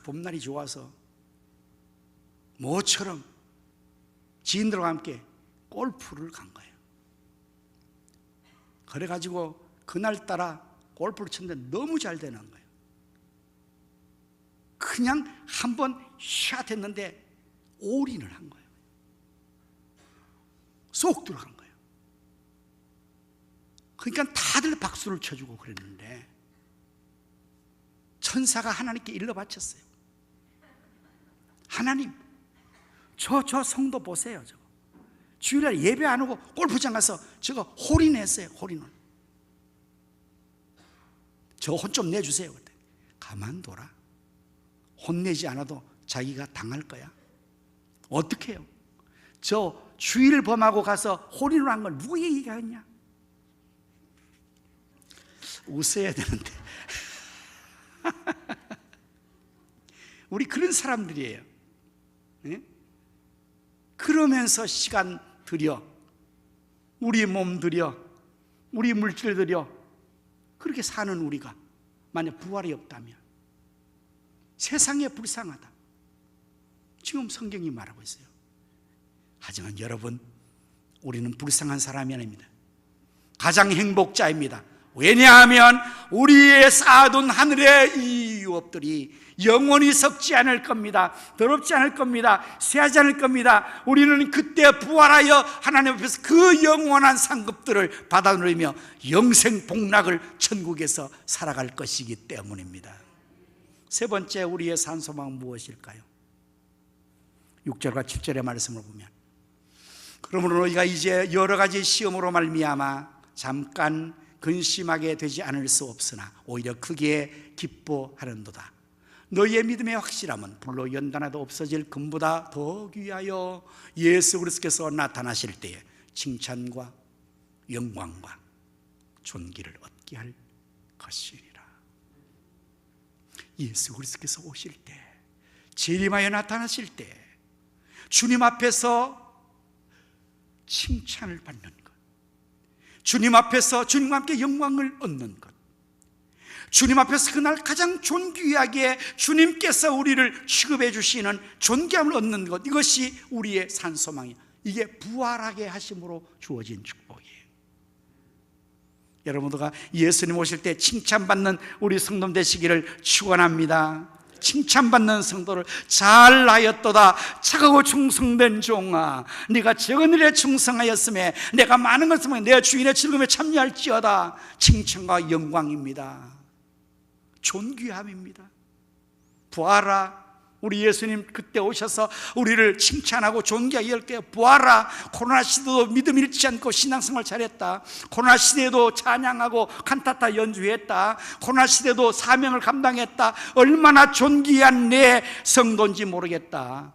Speaker 1: 봄날이 좋아서 모처럼 지인들과 함께 골프를 간 거예요. 그래가지고 그날따라 골프를 쳤는데 너무 잘 되는 거예요. 그냥 한번 샷 했는데 올인을 한 거예요. 쏙 들어간 거예요. 그러니까 다들 박수를 쳐주고 그랬는데 천사가 하나님께 일러 바쳤어요. 하나님, 저 성도 보세요. 저거 주일날 예배 안 오고 골프장 가서 저거 홀인했어요. 홀인원. 저 혼 좀 내주세요. 그때 가만둬라. 혼내지 않아도 자기가 당할 거야. 어떻게 해요? 저 주일 범하고 가서 홀인원 한 걸 누구 얘기하겠냐? 웃어야 되는데 우리 그런 사람들이에요. 네? 그러면서 시간 들여, 우리 몸 들여, 우리 물질 들여 그렇게 사는 우리가 만약 부활이 없다면 세상에 불쌍하다. 지금 성경이 말하고 있어요. 하지만 여러분, 우리는 불쌍한 사람이 아닙니다. 가장 행복자입니다. 왜냐하면 우리의 쌓아둔 하늘의 이 유업들이 영원히 썩지 않을 겁니다. 더럽지 않을 겁니다. 쇠하지 않을 겁니다. 우리는 그때 부활하여 하나님 앞에서 그 영원한 상급들을 받아 누리며 영생 복락을 천국에서 살아갈 것이기 때문입니다. 세 번째, 우리의 산소망은 무엇일까요? 6절과 7절의 말씀을 보면, 그러므로 너희가 이제 여러 가지 시험으로 말미암아 잠깐 근심하게 되지 않을 수 없으나 오히려 크게 기뻐하는도다. 너희의 믿음의 확실함은 불로 연단해도 없어질 금보다 더 귀하여 예수 그리스도께서 나타나실 때에 칭찬과 영광과 존귀를 얻게 할 것이니라. 예수 그리스도께서 오실 때, 재림하여 나타나실 때 주님 앞에서 칭찬을 받는 것, 주님 앞에서 주님과 함께 영광을 얻는 것, 주님 앞에서 그날 가장 존귀하게 주님께서 우리를 취급해 주시는 존귀함을 얻는 것, 이것이 우리의 산소망이에요. 이게 부활하게 하심으로 주어진 축복이에요. 여러분들과 예수님 오실 때 칭찬받는 우리 성도 되시기를 축원합니다. 칭찬받는 성도를 잘하였도다. 착하고 충성된 종아, 네가 적은 일에 충성하였음에 내가 많은 것을 먹어 내 주인의 즐거움에 참여할지어다. 칭찬과 영광입니다. 존귀함입니다. 부활아, 우리 예수님 그때 오셔서 우리를 칭찬하고 존귀하게 할 때, 부활아, 코로나 시대도 믿음 잃지 않고 신앙생활 잘했다. 코로나 시대에도 찬양하고 칸타타 연주했다. 코로나 시대도 사명을 감당했다. 얼마나 존귀한 내 성도인지 모르겠다.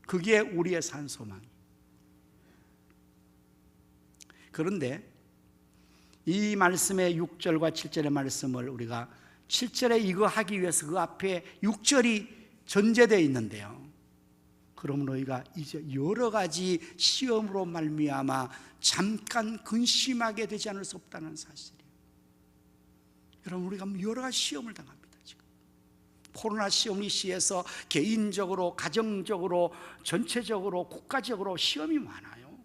Speaker 1: 그게 우리의 산소망. 그런데 이 말씀의 6절과 7절의 말씀을 우리가 7절에 이거 하기 위해서 그 앞에 6절이 전제되어 있는데요. 그럼 너희가 이제 여러 가지 시험으로 말미암아 잠깐 근심하게 되지 않을 수 없다는 사실이에요. 여러분, 우리가 여러 가지 시험을 당합니다. 지금 코로나 시험이 시해서 개인적으로, 가정적으로, 전체적으로, 국가적으로 시험이 많아요.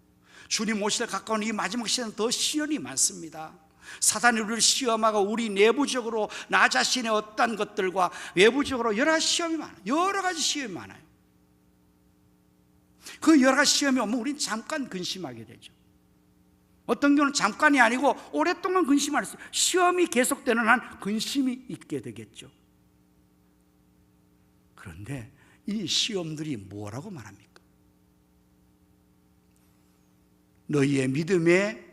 Speaker 1: 주님 오실 가까운 이 마지막 시대는 더 시험이 많습니다. 사단이 우리를 시험하고 우리 내부적으로 나 자신의 어떤 것들과 외부적으로 여러 가지 시험이 많아요. 여러 가지 시험이 많아요. 그 여러 가지 시험이 오면 우리는 잠깐 근심하게 되죠. 어떤 경우는 잠깐이 아니고 오랫동안 근심할 수 있어요. 시험이 계속되는 한 근심이 있게 되겠죠. 그런데 이 시험들이 뭐라고 말합니까? 너희의 믿음의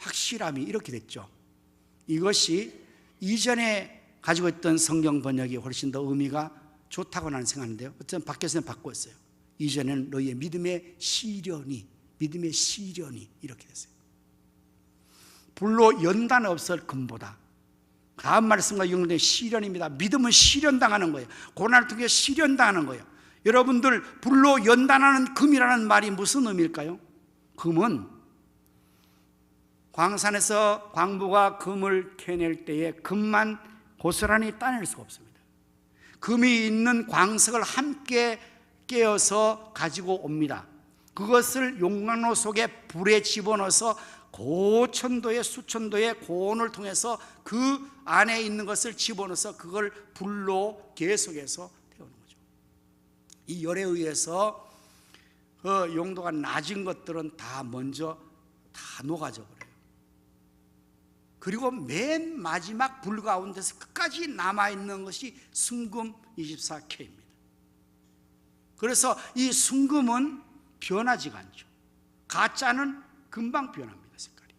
Speaker 1: 확실함이 이렇게 됐죠. 이것이 이전에 가지고 있던 성경 번역이 훨씬 더 의미가 좋다고 나는 생각하는데요. 어쨌든 밖에서는 바꿨어요. 이전에는 너희의 믿음의 시련이 이렇게 됐어요. 불로 연단 없을 금보다, 다음 말씀과 연결된 시련입니다. 믿음은 시련당하는 거예요. 고난을 통해 시련당하는 거예요. 여러분들, 불로 연단하는 금이라는 말이 무슨 의미일까요? 금은 광산에서 광부가 금을 캐낼 때에 금만 고스란히 따낼 수가 없습니다. 금이 있는 광석을 함께 깨어서 가지고 옵니다. 그것을 용광로 속에 불에 집어넣어서 고천도의 수천도의 고온을 통해서 그 안에 있는 것을 집어넣어서 그걸 불로 계속해서 태우는 거죠. 이 열에 의해서 그 용도가 낮은 것들은 다 먼저 다 녹아져 버려요. 그리고 맨 마지막 불 가운데서 끝까지 남아있는 것이 순금 24K입니다. 그래서 이 순금은 변하지가 않죠. 가짜는 금방 변합니다. 색깔이.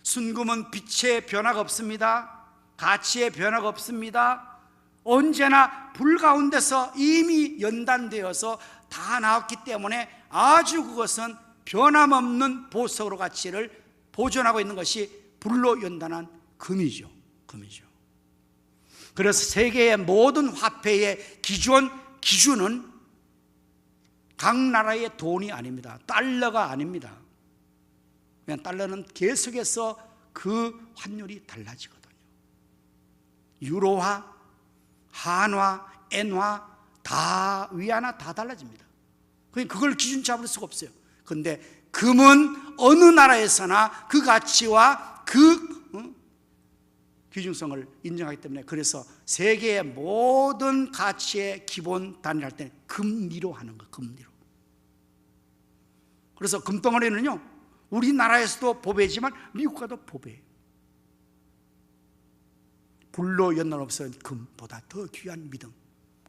Speaker 1: 순금은 빛의 변화가 없습니다. 가치의 변화가 없습니다. 언제나 불 가운데서 이미 연단되어서 다 나왔기 때문에 아주 그것은 변함없는 보석으로 가치를 보존하고 있는 것이 불로 연단한 금이죠. 그래서 세계의 모든 화폐의 기준은 각 나라의 돈이 아닙니다. 달러가 아닙니다. 그냥 달러는 계속해서 그 환율이 달라지거든요. 유로화, 한화, 엔화 다 위안화 다 달라집니다. 그걸 기준 잡을 수가 없어요. 그런데 금은 어느 나라에서나 그 가치와 그 귀중성을 인정하기 때문에 그래서 세계의 모든 가치의 기본 단위를 할 때는 금리로 하는 거예요. 금리로. 그래서 금덩어리는요, 우리나라에서도 보배지만 미국 가도 보배예요. 불로 연단 없어요. 금보다 더 귀한 믿음.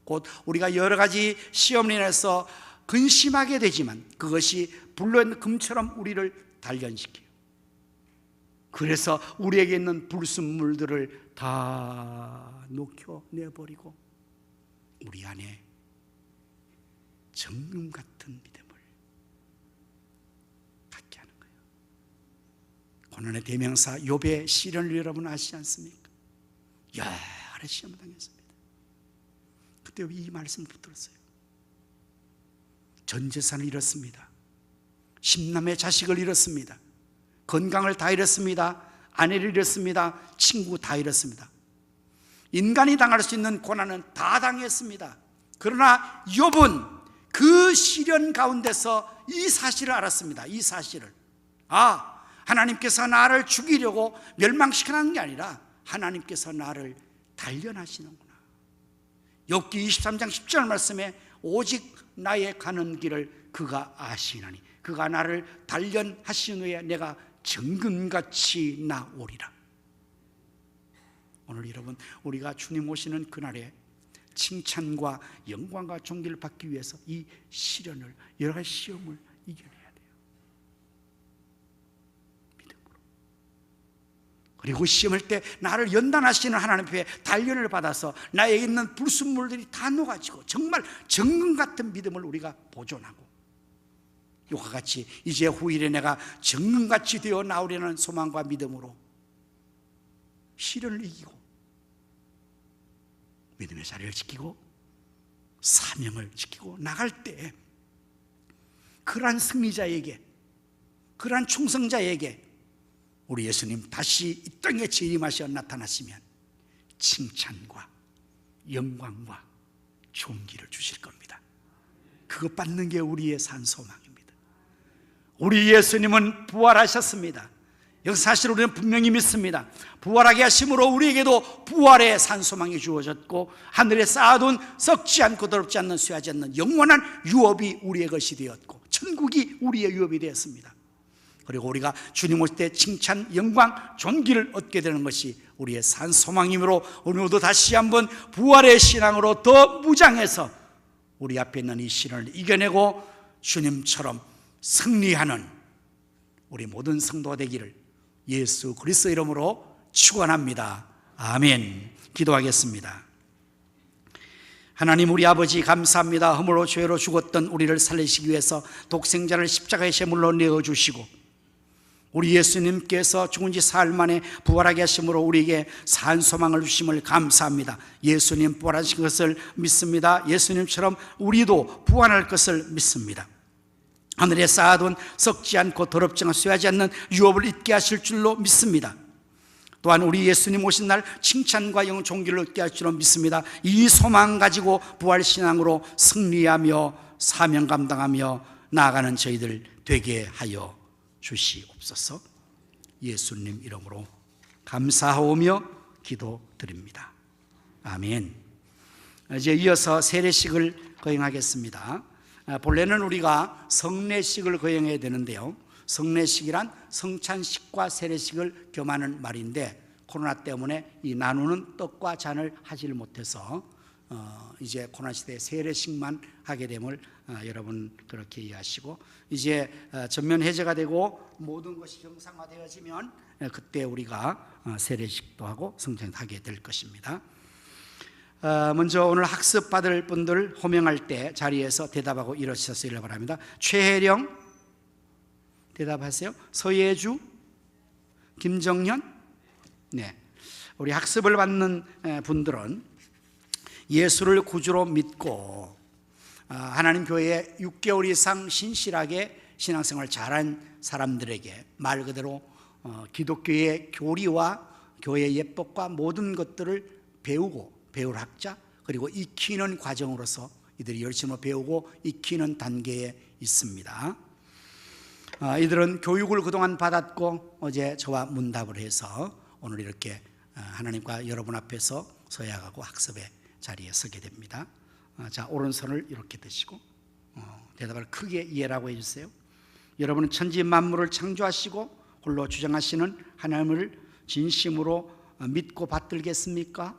Speaker 1: 곧 우리가 여러 가지 시험을 인해서 근심하게 되지만 그것이 불로 연단 금처럼 우리를 단련시켜요. 그래서 우리에게 있는 불순물들을 다 녹여내버리고 우리 안에 정금 같은 믿음을 갖게 하는 거예요. 고난의 대명사 욥의 시련을 여러분 아시지 않습니까? 여러 시험을 당했습니다. 그때 이 말씀을 붙들었어요. 전 재산을 잃었습니다. 10남의 자식을 잃었습니다. 건강을 다 잃었습니다. 아내를 잃었습니다. 친구 다 잃었습니다. 인간이 당할 수 있는 고난은 다 당했습니다. 그러나 욥은 그 시련 가운데서 이 사실을 알았습니다. 이 사실을. 하나님께서 나를 죽이려고 멸망시키는 게 아니라 하나님께서 나를 단련하시는구나. 욥기 23장 10절 말씀에 오직 나의 가는 길을 그가 아시나니 그가 나를 단련하신 후에 내가 정금같이 나오리라. 오늘 여러분, 우리가 주님 오시는 그날에 칭찬과 영광과 존귀를 받기 위해서 이 시련을, 여러 가지 시험을 이겨내야 돼요. 믿음으로. 그리고 시험할 때 나를 연단하시는 하나님 앞에 단련을 받아서 나에게 있는 불순물들이 다 녹아지고 정말 정금 같은 믿음을 우리가 보존하고 이와 같이 이제 후일에 내가 정금같이 되어 나오려는 소망과 믿음으로 시련을 이기고 믿음의 자리를 지키고 사명을 지키고 나갈 때 그러한 승리자에게, 그러한 충성자에게 우리 예수님 다시 이 땅에 재림하셔 나타나시면 칭찬과 영광과 존귀를 주실 겁니다. 그거 받는 게 우리의 산 소망입니다. 우리 예수님은 부활하셨습니다. 여기서 사실 우리는 분명히 믿습니다. 부활하게 하심으로 우리에게도 부활의 산소망이 주어졌고 하늘에 쌓아둔 썩지 않고 더럽지 않는 쇠하지 않는 영원한 유업이 우리의 것이 되었고 천국이 우리의 유업이 되었습니다. 그리고 우리가 주님 오실 때 칭찬, 영광, 존귀를 얻게 되는 것이 우리의 산소망이므로 우리 모두 다시 한번 부활의 신앙으로 더 무장해서 우리 앞에 있는 이 시련을 이겨내고 주님처럼 승리하는 우리 모든 성도가 되기를 예수 그리스도 이름으로 축원합니다. 아멘. 기도하겠습니다. 하나님 우리 아버지 감사합니다. 허물로 죄로 죽었던 우리를 살리시기 위해서 독생자를 십자가의 제물로 내어주시고 우리 예수님께서 죽은 지 사흘 만에 부활하게 하심으로 우리에게 산 소망을 주심을 감사합니다. 예수님 부활하신 것을 믿습니다. 예수님처럼 우리도 부활할 것을 믿습니다. 하늘에 쌓아둔 썩지 않고 더럽지 않고 쇠하지 않는 유업을 잊게 하실 줄로 믿습니다. 또한 우리 예수님 오신 날 칭찬과 영광 존귀를 얻게 할 줄로 믿습니다. 이 소망 가지고 부활신앙으로 승리하며 사명 감당하며 나아가는 저희들 되게 하여 주시옵소서. 예수님 이름으로 감사하오며 기도드립니다. 아멘. 이제 이어서 세례식을 거행하겠습니다. 본래는 우리가 성례식을 거행해야 되는데요, 성례식이란 성찬식과 세례식을 겸하는 말인데 코로나 때문에 이 나누는 떡과 잔을 하지를 못해서 이제 고난 시대에 세례식만 하게 됨을 여러분 그렇게 이해하시고, 이제 전면 해제가 되고 모든 것이 정상화되어지면 그때 우리가 세례식도 하고 성전도 하게 될 것입니다. 먼저 오늘 학습 받을 분들 호명할 때 자리에서 대답하고 일어서시길 바랍니다. 최혜령 대답하세요. 서예주, 김정현. 네, 우리 학습을 받는 분들은 예수를 구주로 믿고 하나님 교회에 6개월 이상 신실하게 신앙생활 잘한 사람들에게 말 그대로 기독교의 교리와 교회의 예법과 모든 것들을 배울 학자, 그리고 익히는 과정으로서 이들이 열심히 배우고 익히는 단계에 있습니다. 이들은 교육을 그동안 받았고 어제 저와 문답을 해서 오늘 이렇게 하나님과 여러분 앞에서 서약하고 학습의 자리에 서게 됩니다. 자, 오른손을 이렇게 드시고 대답을 크게 이해라고 해주세요. 여러분은 천지 만물을 창조하시고 홀로 주장하시는 하나님을 진심으로 믿고 받들겠습니까?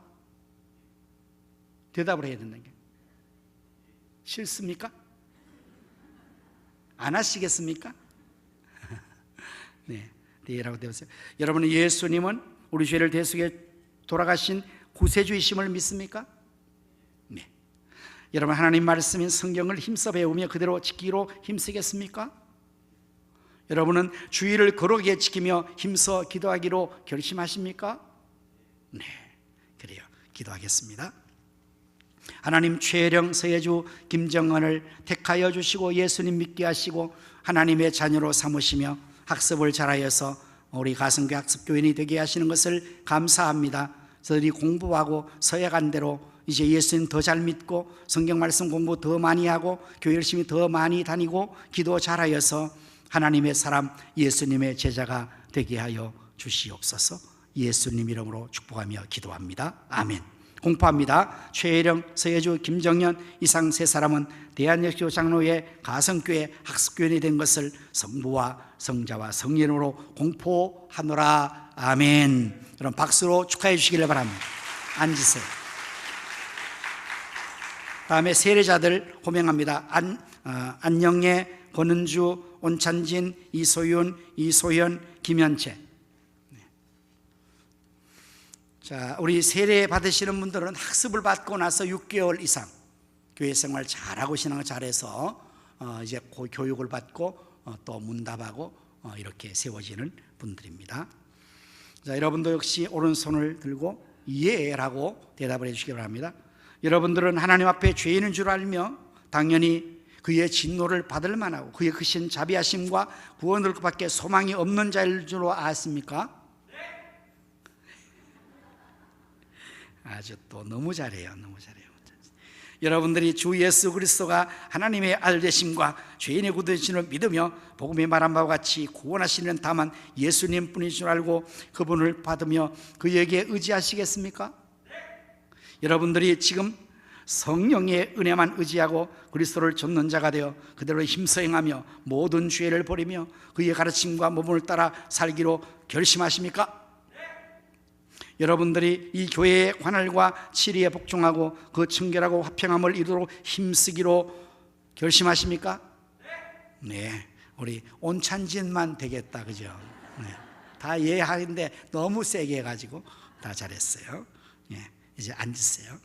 Speaker 1: 대답을 해야 된다는 게 싫습니까? 안 하시겠습니까? 네, 네라고 되었어요. 여러분은 예수님은 우리 죄를 대속해 돌아가신 구세주이심을 믿습니까? 네. 여러분 하나님 말씀인 성경을 힘써 배우며 그대로 지키기로 힘쓰겠습니까? 여러분은 주의를 거룩하게 지키며 힘써 기도하기로 결심하십니까? 네, 그래요. 기도하겠습니다. 하나님, 최혜령, 서예주, 김정은을 택하여 주시고 예수님 믿게 하시고 하나님의 자녀로 삼으시며 학습을 잘하여서 우리 가성교 학습교인이 되게 하시는 것을 감사합니다. 저들이 공부하고 서약한 대로 이제 예수님 더 잘 믿고 성경 말씀 공부 더 많이 하고 교회 열심히 더 많이 다니고 기도 잘하여서 하나님의 사람 예수님의 제자가 되게 하여 주시옵소서. 예수님 이름으로 축복하며 기도합니다. 아멘. 공포합니다. 최혜령, 서예주, 김정현 이상 세 사람은 대한역교 장로회 가성교회 학습교인이 된 것을 성부와 성자와 성령으로 공포하노라. 아멘. 여러분 박수로 축하해 주시길 바랍니다. 앉으세요. 다음에 세례자들 호명합니다. 안영애, 권은주, 온찬진, 이소윤, 이소연, 김현채. 자, 우리 세례 받으시는 분들은 학습을 받고 나서 6개월 이상 교회 생활 잘하고 신앙을 잘해서 이제 교육을 받고 또 문답하고 이렇게 세워지는 분들입니다. 자, 여러분도 역시 오른손을 들고 예라고 대답을 해주시기 바랍니다. 여러분들은 하나님 앞에 죄인인 줄 알며 당연히 그의 진노를 받을 만하고 그의 크신 자비하심과 구원을 밖에 소망이 없는 자일 줄 아십니까? 아주 또 너무 잘해요. 너무 잘해요. 여러분들이 주 예수 그리스도가 하나님의 알되심과 죄인의 구원이심을 믿으며 복음의 말한 바와 같이 구원하시는 다만 예수님 뿐인 줄 알고 그분을 받으며 그에게 의지하시겠습니까? 여러분들이 지금 성령의 은혜만 의지하고 그리스도를 좇는 자가 되어 그대로 힘써 행하며 모든 죄를 버리며 그의 가르침과 모범을 따라 살기로 결심하십니까? 여러분들이 이 교회의 관할과 치리에 복종하고 그 청결하고 화평함을 이루도록 힘쓰기로 결심하십니까? 네, 우리 온찬진만 되겠다, 그죠? 네, 다 예하는데 너무 세게 해가지고 다 잘했어요. 네, 이제 앉으세요.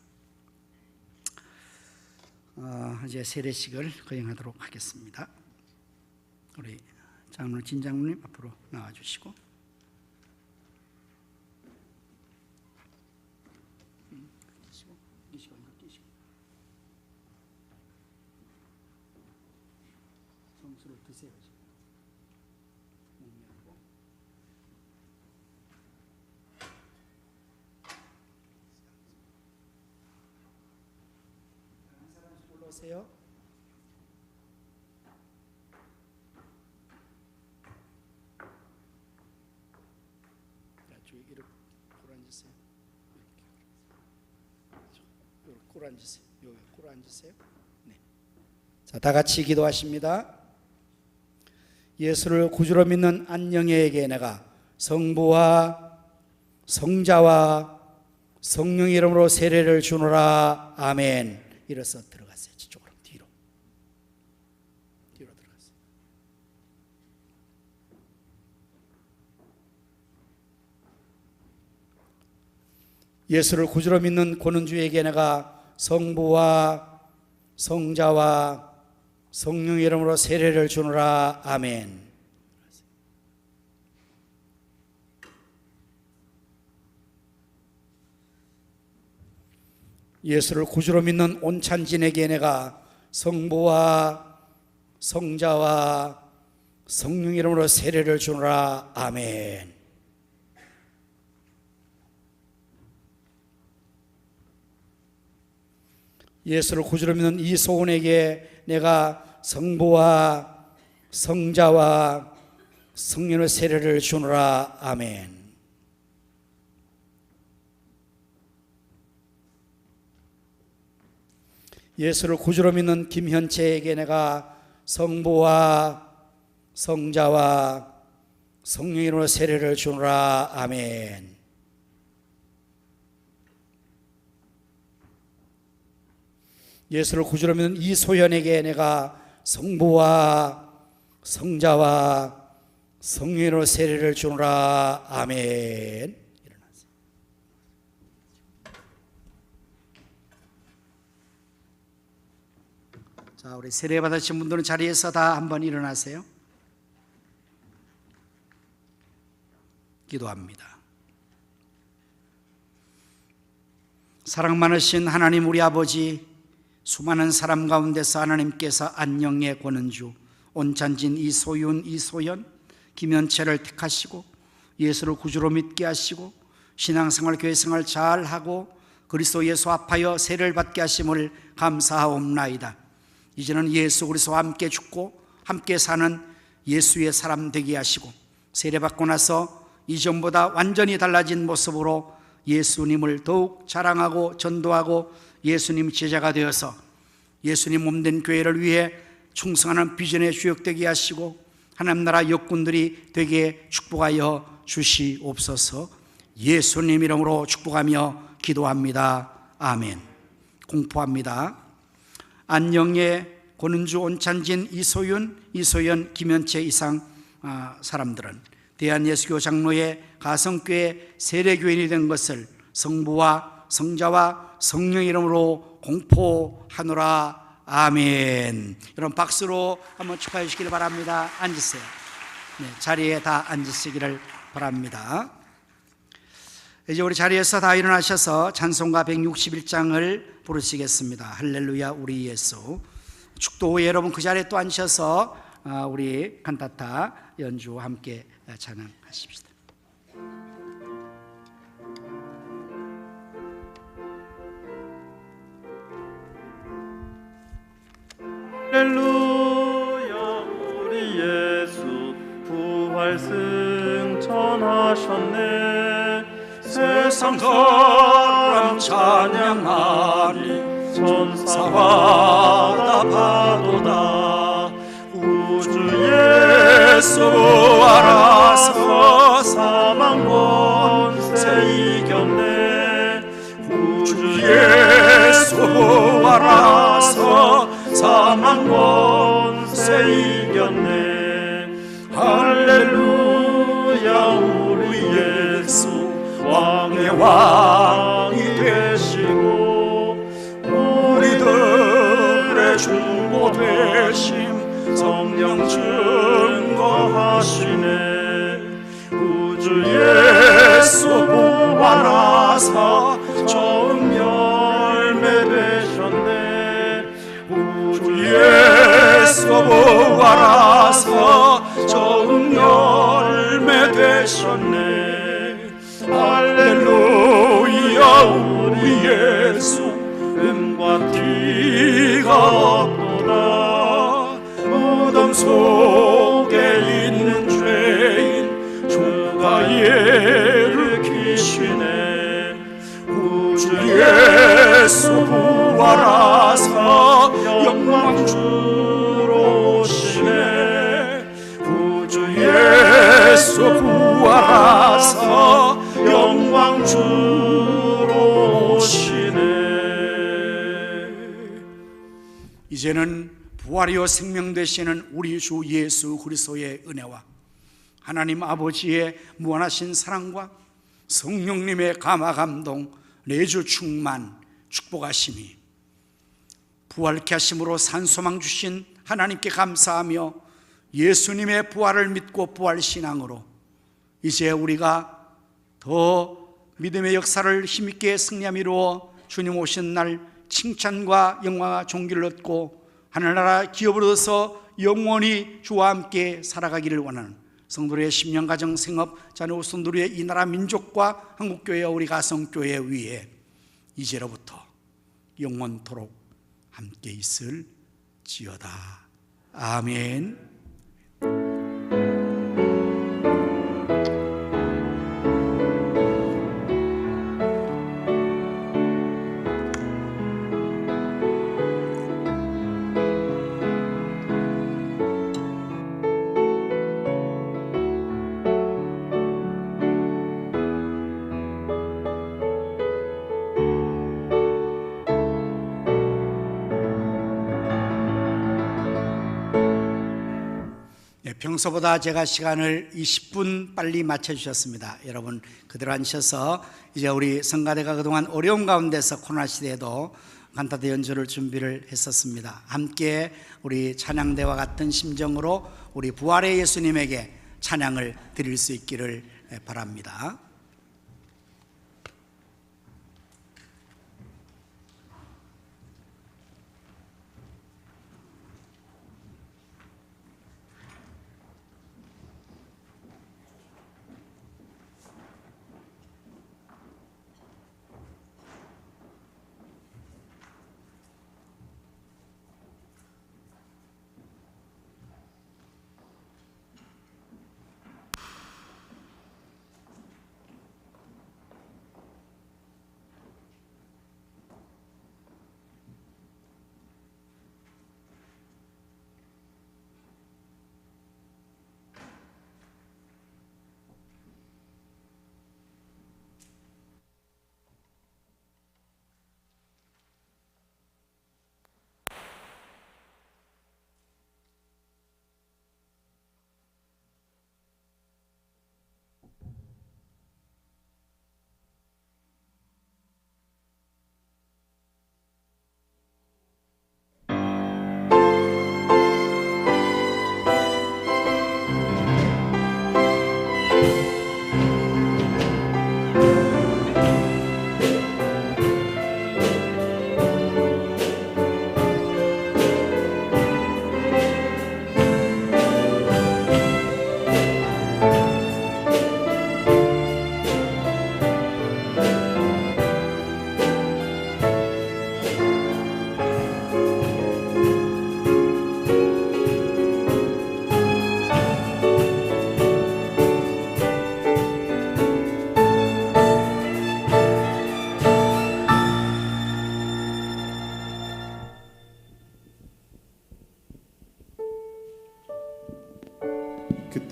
Speaker 1: 이제 세례식을 거행하도록 하겠습니다. 우리 장로님, 진장로님 앞으로 나와주시고. 점수를 드세요. 한 사람씩 올라오세요. 자, 이렇게 앉으세요. 이렇게 꿇어 앉으세요. 여기 꿇어 앉으세요. 네. 자, 다 같이 기도하십니다. 예수를 구주로 믿는 안영애에게 내가 성부와 성자와 성령 이름으로 세례를 주노라. 아멘. 이래서 들어갔어요. 저쪽으로 뒤로 들어갔어요. 예수를 구주로 믿는 권은주에게 내가 성부와 성자와 성령 이름으로 세례를 주노라. 아멘. 예수를 구주로 믿는 온찬진에게 내가 성부와 성자와 성령 이름으로 세례를 주노라. 아멘. 예수를 구주로 믿는 이소은에게 내가 성부와 성자와 성령의 세례를 주노라. 아멘. 예수를 구주로 믿는 김현채에게 내가 성부와 성자와 성령 이름으로 세례를 주노라. 아멘. 예수를 구주로 믿는 이소연에게 내가 성부와 성자와 성령 이름으로 세례를 주노라. 아멘. 일어나세요. 자, 우리 세례 받으신 분들은 자리에서 다 한번 일어나세요. 기도합니다. 사랑 많으신 하나님 우리 아버지, 수많은 사람 가운데서 하나님께서 안녕의 권은주, 온찬진 이소윤, 이소연, 김현채를 택하시고 예수를 구주로 믿게 하시고 신앙생활, 교회생활 잘하고 그리스도 예수 앞하여 세례를 받게 하심을 감사하옵나이다. 이제는 예수 그리스도와 함께 죽고 함께 사는 예수의 사람 되게 하시고 세례받고 나서 이전보다 완전히 달라진 모습으로 예수님을 더욱 자랑하고 전도하고 예수님 제자가 되어서 예수님 몸된 교회를 위해 충성하는 비전의 주역 되게 하시고 하나님 나라 역군들이 되게 축복하여 주시옵소서. 예수님 이름으로 축복하며 기도합니다. 아멘. 공포합니다. 안녕의 권은주, 온찬진, 이소윤, 이소연, 김현채 이상 사람들은 대한예수교 장로의 가성교회 세례교인이 된 것을 성부와 성자와 성령 이름으로 공포하노라. 아멘. 여러분 박수로 한번 축하해 주시길 바랍니다. 앉으세요. 네, 자리에 다 앉으시기를 바랍니다. 이제 우리 자리에서 다 일어나셔서 찬송가 161장을 부르시겠습니다. 할렐루야 우리 예수. 축도 후에 여러분 그 자리에 또 앉으셔서 우리 칸타타 연주와 함께 찬양하십시다.
Speaker 2: 할렐루야 우리 예수 부활 승천하셨네. 세상 사람 찬양하리 천사와 다 파도다. 우주 예수 알아서 사망 권세 이겼네. 우주 예수 알아서 사망 권세 이겼네. 할렐루야 우리 예수 왕의 왕이 되시고 우리들의 중보 되심 성령 증거하시네. 우주 예수 부활하사 처음 열매 되셨네. 우주 예수 부활하사 처음 열매 되셨네. 할렐루야 우리 예수 음과 티가 없도다. 무덤 속에 있는 죄인 주가 일으키시네. 우주 예수 부활하사 영광주로 오시네. 우주 예수 부활하사 영광주로
Speaker 1: 이제는 부활이요 생명 되시는 우리 주 예수 그리스도의 은혜와 하나님 아버지의 무한하신 사랑과 성령님의 감화 감동 내주 충만 축복하심이 부활케 하심으로 산소망 주신 하나님께 감사하며 예수님의 부활을 믿고 부활신앙으로 이제 우리가 더 믿음의 역사를 힘있게 승리함 이루어 주님 오신 날 칭찬과 영광과 존귀를 얻고 하늘나라 기업을 얻어서 영원히 주와 함께 살아가기를 원하는 성도들의 10년 가정 생업 자녀 후손들의 이 나라 민족과 한국교회와 우리 가성교회 위에 이제로부터 영원토록 함께 있을지어다. 아멘. 평소보다 제가 시간을 20분 빨리 맞춰주셨습니다. 여러분 그대로 앉으셔서 이제 우리 성가대가 그동안 어려운 가운데서 코로나 시대에도 간타대 연주를 준비를 했었습니다. 함께 우리 찬양대와 같은 심정으로 우리 부활의 예수님에게 찬양을 드릴 수 있기를 바랍니다.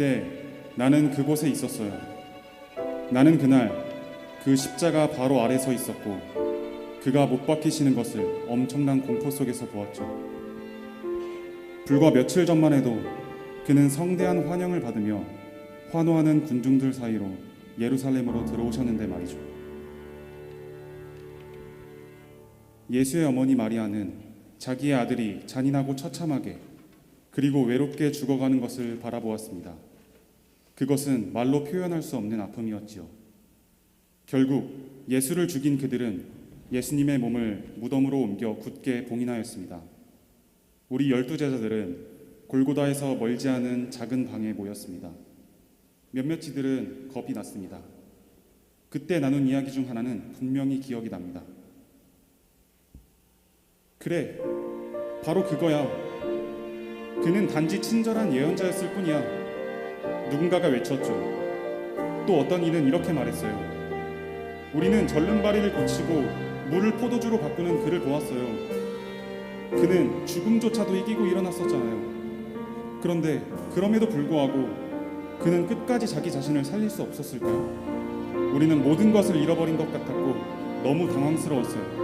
Speaker 5: 그때 나는 그곳에 있었어요. 나는 그날 그 십자가 바로 아래 서 있었고 그가 못 박히시는 것을 엄청난 공포 속에서 보았죠. 불과 며칠 전만 해도 그는 성대한 환영을 받으며 환호하는 군중들 사이로 예루살렘으로 들어오셨는데 말이죠. 예수의 어머니 마리아는 자기의 아들이 잔인하고 처참하게 그리고 외롭게 죽어가는 것을 바라보았습니다. 그것은 말로 표현할 수 없는 아픔이었지요. 결국 예수를 죽인 그들은 예수님의 몸을 무덤으로 옮겨 굳게 봉인하였습니다. 우리 12제자들은 골고다에서 멀지 않은 작은 방에 모였습니다. 몇몇이들은 겁이 났습니다. 그때 나눈 이야기 중 하나는 분명히 기억이 납니다. 그래, 바로 그거야. 그는 단지 친절한 예언자였을 뿐이야. 누군가가 외쳤죠. 또 어떤 이는 이렇게 말했어요. 우리는 절름발이를 고치고 물을 포도주로 바꾸는 그를 보았어요. 그는 죽음조차도 이기고 일어났었잖아요. 그런데 그럼에도 불구하고 그는 끝까지 자기 자신을 살릴 수 없었을까요? 우리는 모든 것을 잃어버린 것 같았고 너무 당황스러웠어요.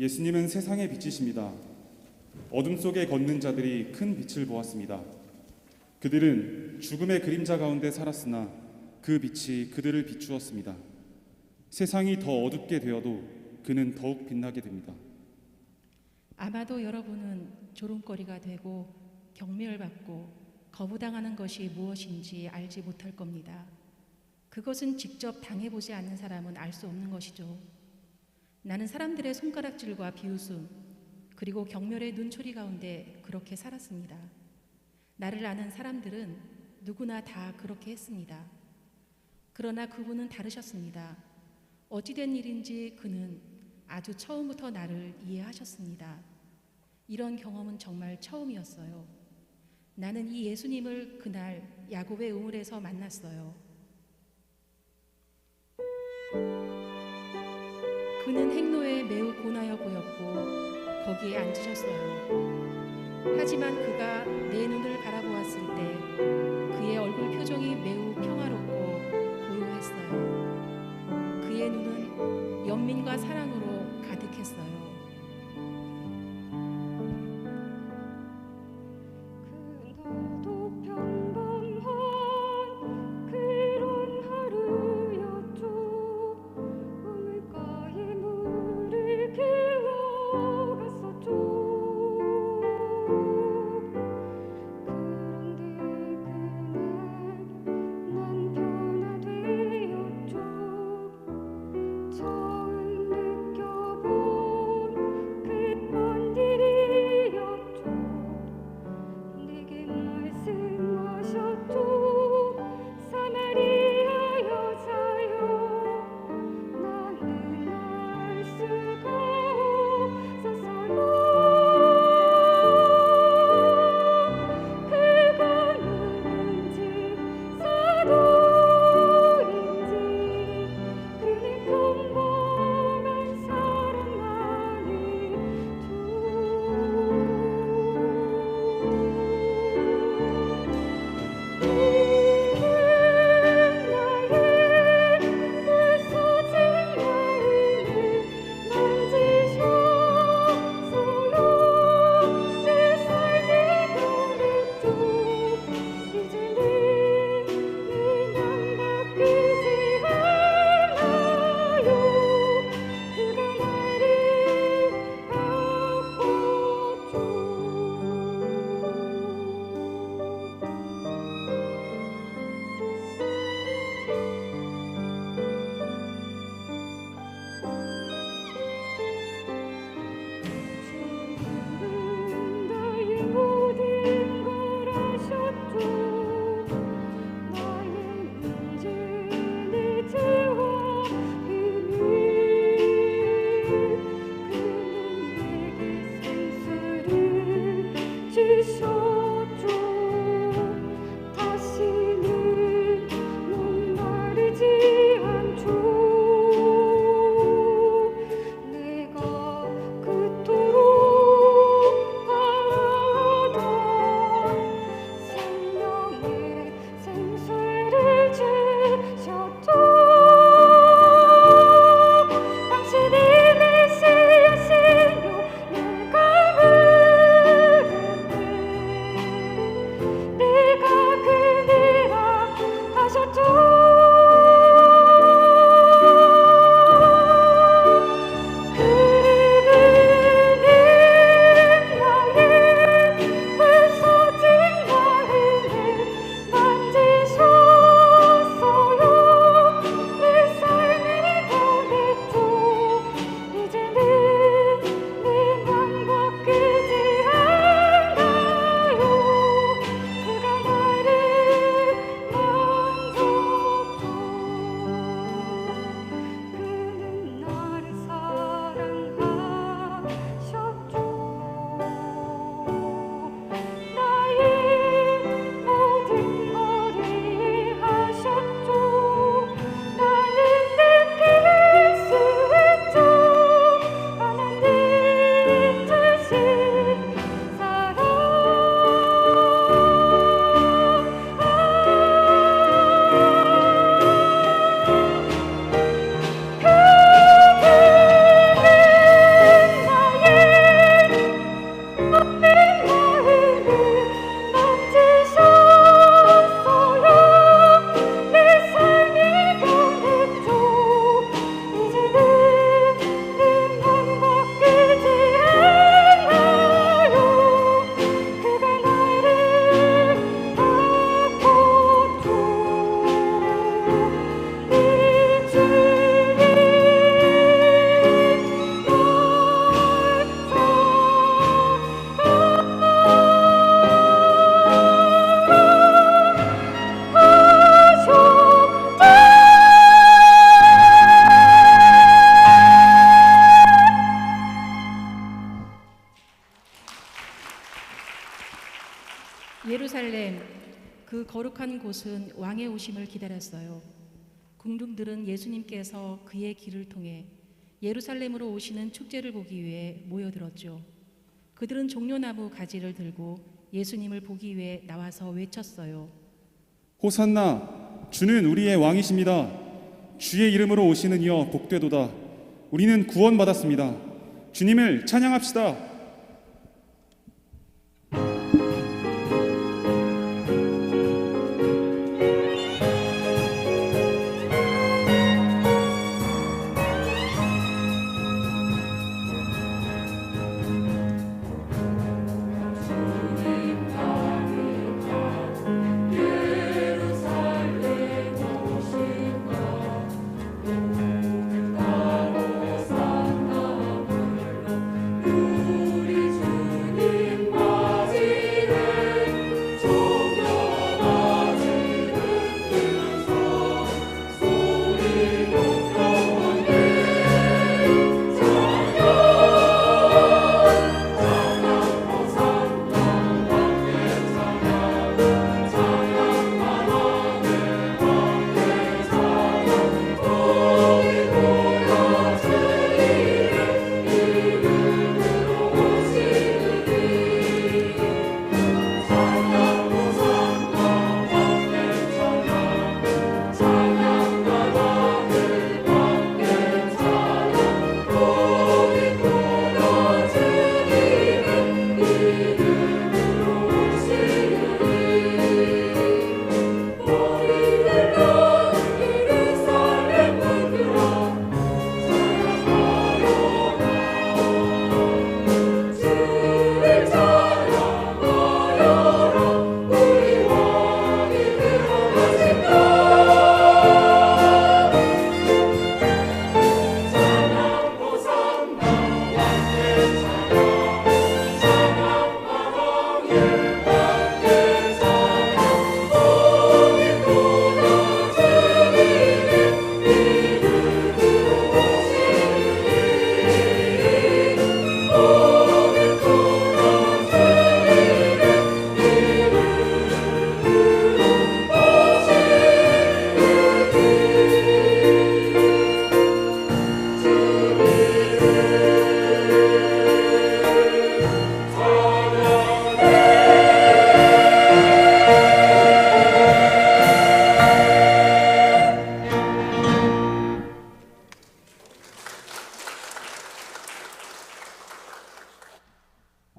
Speaker 5: 예수님은 세상의 빛이십니다. 어둠 속에 걷는 자들이 큰 빛을 보았습니다. 그들은 죽음의 그림자 가운데 살았으나 그 빛이 그들을 비추었습니다. 세상이 더 어둡게 되어도 그는 더욱 빛나게 됩니다.
Speaker 6: 아마도 여러분은 조롱거리가 되고 경멸받고 거부당하는 것이 무엇인지 알지 못할 겁니다. 그것은 직접 당해보지 않는 사람은 알 수 없는 것이죠. 나는 사람들의 손가락질과 비웃음 그리고 경멸의 눈초리 가운데 그렇게 살았습니다. 나를 아는 사람들은 누구나 다 그렇게 했습니다. 그러나 그분은 다르셨습니다. 어찌된 일인지 그는 아주 처음부터 나를 이해하셨습니다. 이런 경험은 정말 처음이었어요. 나는 이 예수님을 그날 야곱의 우물에서 만났어요. 그는 행로에 매우 고나여 보였고 거기에 앉으셨어요. 하지만 그가 내 눈을 바라보았을 때 그의 얼굴 표정이 매우 평화롭고 고요했어요. 그의 눈은 연민과 사랑으로 가득했어요.
Speaker 7: 그날도 평범한 그런 하루였죠. 우물가에 물을 길러갔었죠. 그런데 그날 난 변화되었죠. 처음 느껴
Speaker 6: 예루살렘 그 거룩한 곳은 왕의 오심을 기다렸어요. 궁중들은 예수님께서 그의 길을 통해 예루살렘으로 오시는 축제를 보기 위해 모여들었죠. 그들은 종려나무 가지를 들고 예수님을 보기 위해 나와서 외쳤어요.
Speaker 5: 호산나, 주는 우리의 왕이십니다. 주의 이름으로 오시는 이여 복되도다. 우리는 구원받았습니다. 주님을 찬양합시다.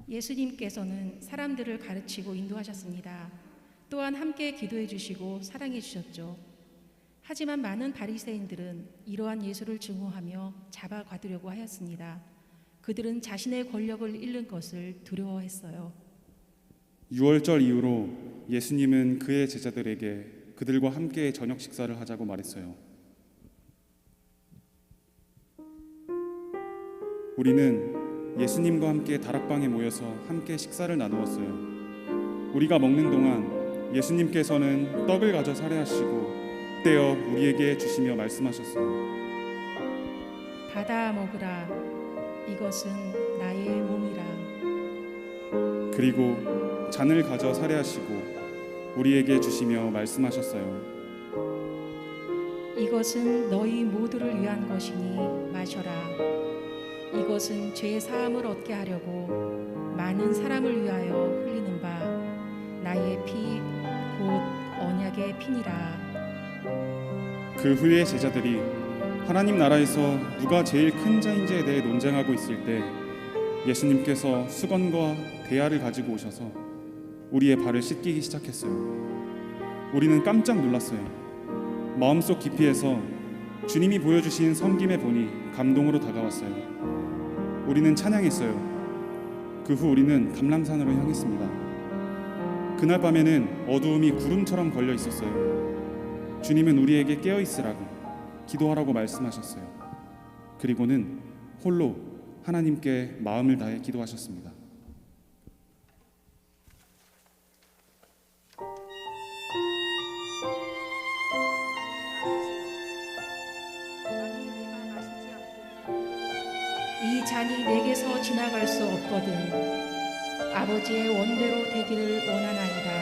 Speaker 6: 예수님께서는 사람들을 가르치고 인도하셨습니다. 또한 함께 기도해 주시고 사랑해 주셨죠. 하지만 많은 바리새인들은 이러한 예수를 증오하며 잡아가두려고 하였습니다. 그들은 자신의 권력을 잃는 것을 두려워했어요.
Speaker 5: 유월절 이후로 예수님은 그의 제자들에게 그들과 함께 저녁 식사를 하자고 말했어요. 우리는 예수님과 함께 다락방에 모여서 함께 식사를 나누었어요. 우리가 먹는 동안 예수님께서는 떡을 가져 사례하시고 떼어 우리에게 주시며 말씀하셨어요.
Speaker 6: 받아 먹으라. 이것은 나의 몸이라.
Speaker 5: 그리고 잔을 가져 사례하시고 우리에게 주시며 말씀하셨어요.
Speaker 6: 이것은 너희 모두를 위한 것이니 마셔라. 이것은 죄 사함을 얻게 하려고 많은 사람을 위하여 흘리는 바 나의 피 곧 언약의 피니라.
Speaker 5: 그 후에 제자들이 하나님 나라에서 누가 제일 큰 자인지에 대해 논쟁하고 있을 때 예수님께서 수건과 대야를 가지고 오셔서 우리의 발을 씻기기 시작했어요. 우리는 깜짝 놀랐어요. 마음속 깊이에서 주님이 보여주신 섬김의 본이 감동으로 다가왔어요. 우리는 찬양했어요. 그 후 우리는 감람산으로 향했습니다. 그날 밤에는 어두움이 구름처럼 걸려 있었어요. 주님은 우리에게 깨어 있으라고 기도하라고 말씀하셨어요. 그리고는 홀로 하나님께 마음을 다해 기도하셨습니다.
Speaker 6: 이 잔이 내게서 지나갈 수 없거든. 아버지의 원대로 되기를 원하나이다.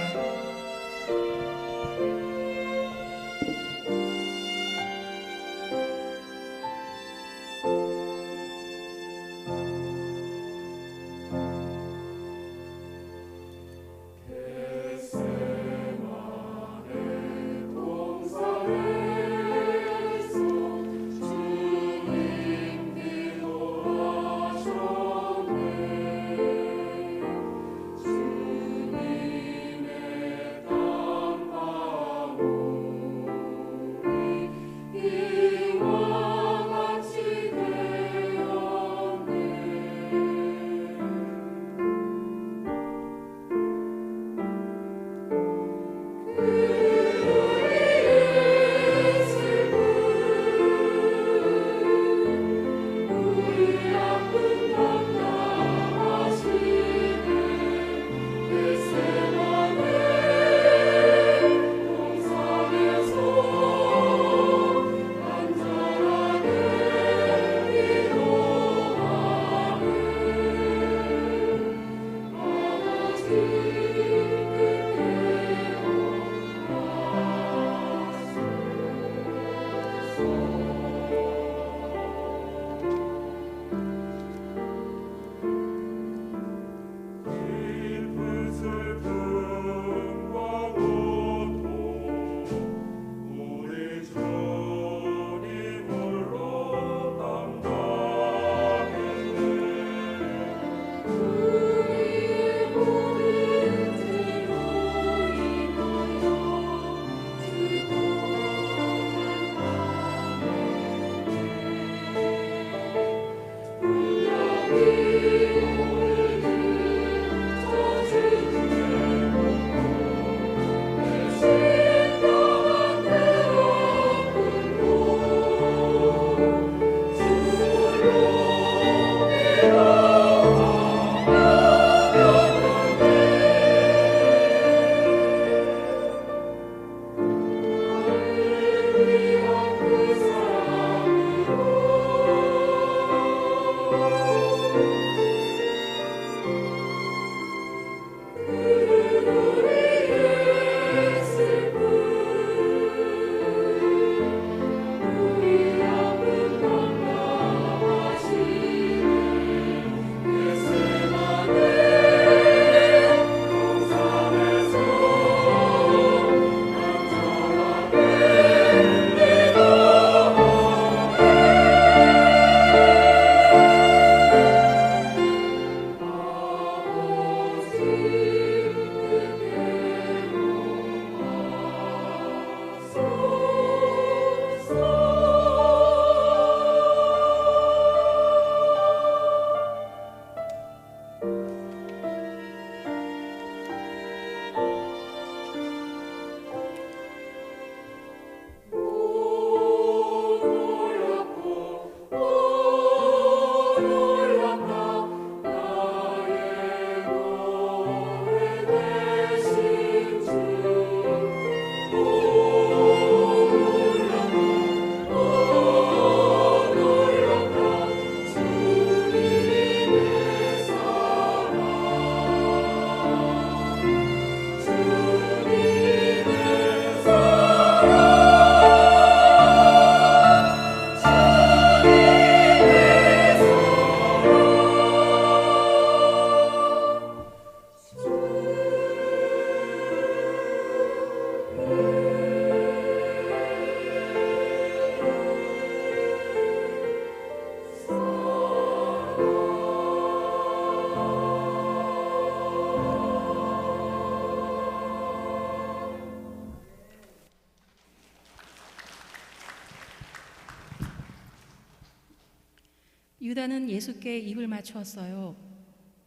Speaker 6: 유다는 예수께 입을 맞추었어요.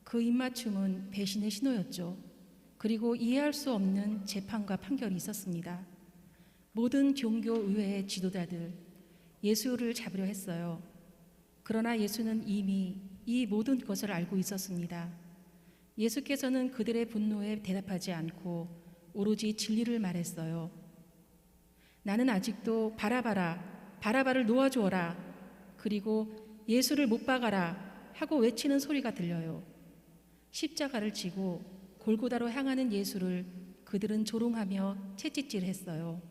Speaker 6: 그 입맞춤은 배신의 신호였죠. 그리고 이해할 수 없는 재판과 판결이 있었습니다. 모든 종교 의회의 지도자들 예수를 잡으려 했어요. 그러나 예수는 이미 이 모든 것을 알고 있었습니다. 예수께서는 그들의 분노에 대답하지 않고 오로지 진리를 말했어요. 나는 아직도 바라바를 놓아주어라, 그리고 예수를 못 박아라 하고 외치는 소리가 들려요. 십자가를 지고 골고다로 향하는 예수를 그들은 조롱하며 채찍질했어요.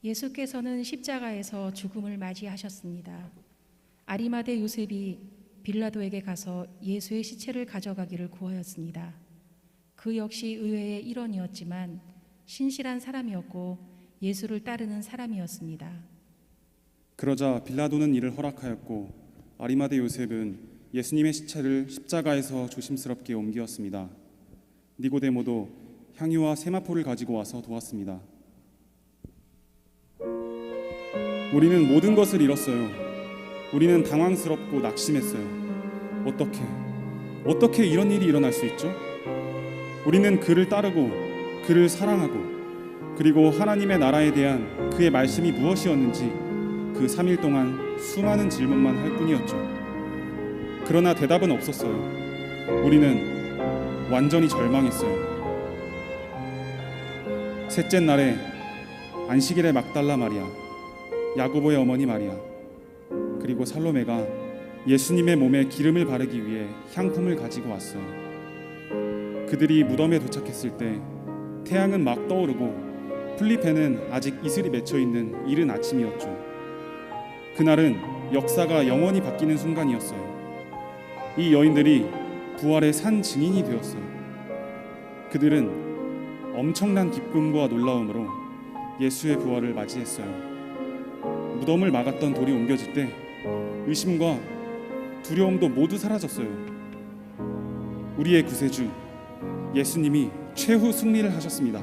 Speaker 6: 예수께서는 십자가에서 죽음을 맞이하셨습니다. 아리마대 요셉이 빌라도에게 가서 예수의 시체를 가져가기를 구하였습니다. 그 역시 의외의 일원이었지만 신실한 사람이었고 예수를 따르는 사람이었습니다.
Speaker 5: 그러자 빌라도는 이를 허락하였고 아리마대 요셉은 예수님의 시체를 십자가에서 조심스럽게 옮기었습니다. 니고데모도 향유와 세마포를 가지고 와서 도왔습니다. 우리는 모든 것을 잃었어요. 우리는 당황스럽고 낙심했어요. 어떻게 이런 일이 일어날 수 있죠? 우리는 그를 따르고 그를 사랑하고 그리고 하나님의 나라에 대한 그의 말씀이 무엇이었는지 그 3일 동안 수많은 질문만 할 뿐이었죠. 그러나 대답은 없었어요. 우리는 완전히 절망했어요. 셋째 날에 안식일의 막달라 마리아, 야고보의 어머니 마리아, 그리고 살로메가 예수님의 몸에 기름을 바르기 위해 향품을 가지고 왔어요. 그들이 무덤에 도착했을 때 태양은 막 떠오르고 플리페는 아직 이슬이 맺혀 있는 이른 아침이었죠. 그날은 역사가 영원히 바뀌는 순간이었어요. 이 여인들이 부활의 산 증인이 되었어요. 그들은 엄청난 기쁨과 놀라움으로 예수의 부활을 맞이했어요. 무덤을 막았던 돌이 옮겨질 때 의심과 두려움도 모두 사라졌어요. 우리의 구세주 예수님이 최후 승리를 하셨습니다.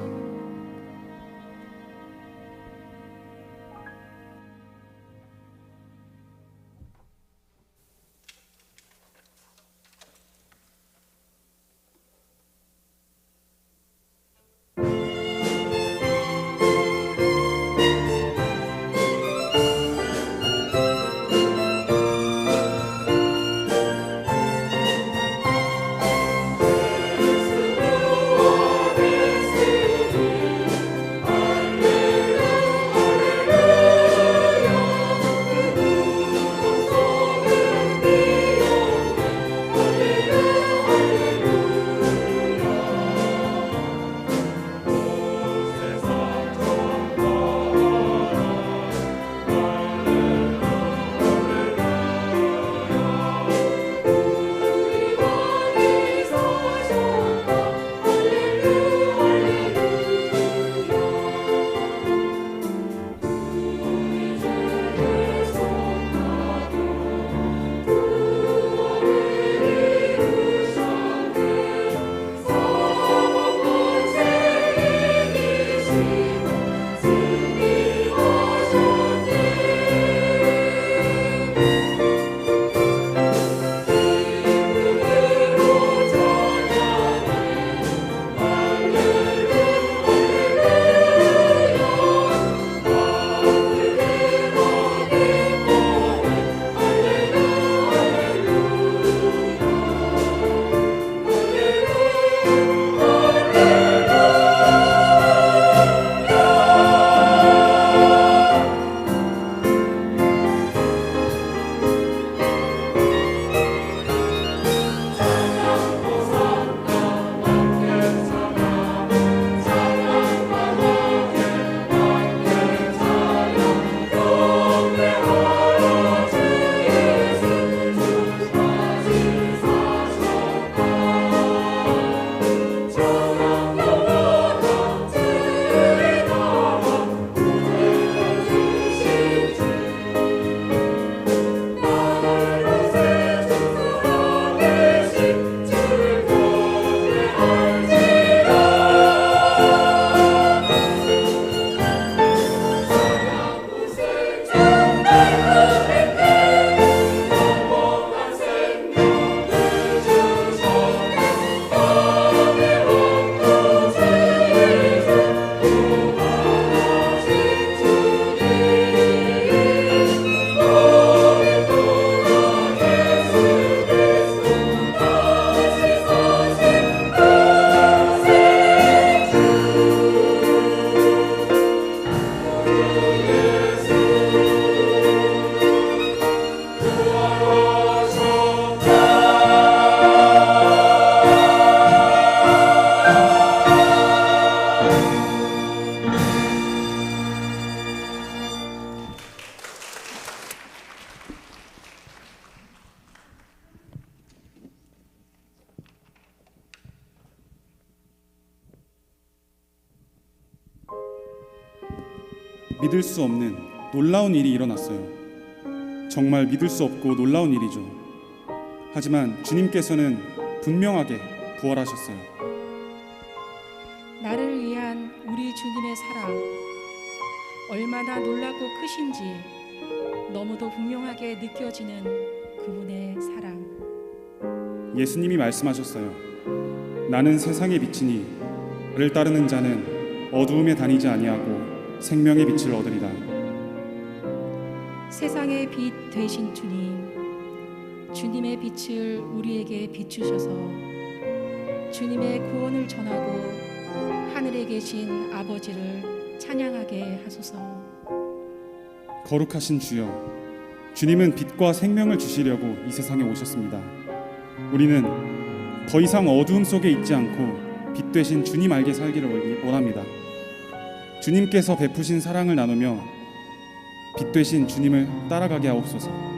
Speaker 5: 믿을 수 없는 놀라운 일이 일어났어요. 정말 믿을 수 없고 놀라운 일이죠. 하지만 주님께서는 분명하게 부활하셨어요.
Speaker 6: 나를 위한 우리 주님의 사랑, 얼마나 놀랍고 크신지 너무도 분명하게 느껴지는 그분의 사랑.
Speaker 5: 예수님이 말씀하셨어요. 나는 세상의 빛이니 를 따르는 자는 어두움에 다니지 아니하고 생명의 빛을 얻으리라.
Speaker 6: 세상의 빛 되신 주님, 주님의 빛을 우리에게 비추셔서 주님의 구원을 전하고 하늘에 계신 아버지를 찬양하게 하소서.
Speaker 5: 거룩하신 주여, 주님은 빛과 생명을 주시려고 이 세상에 오셨습니다. 우리는 더 이상 어두움 속에 있지 않고 빛 되신 주님 알게 살기를 원합니다. 주님께서 베푸신 사랑을 나누며 빛 되신 주님을 따라가게 하옵소서.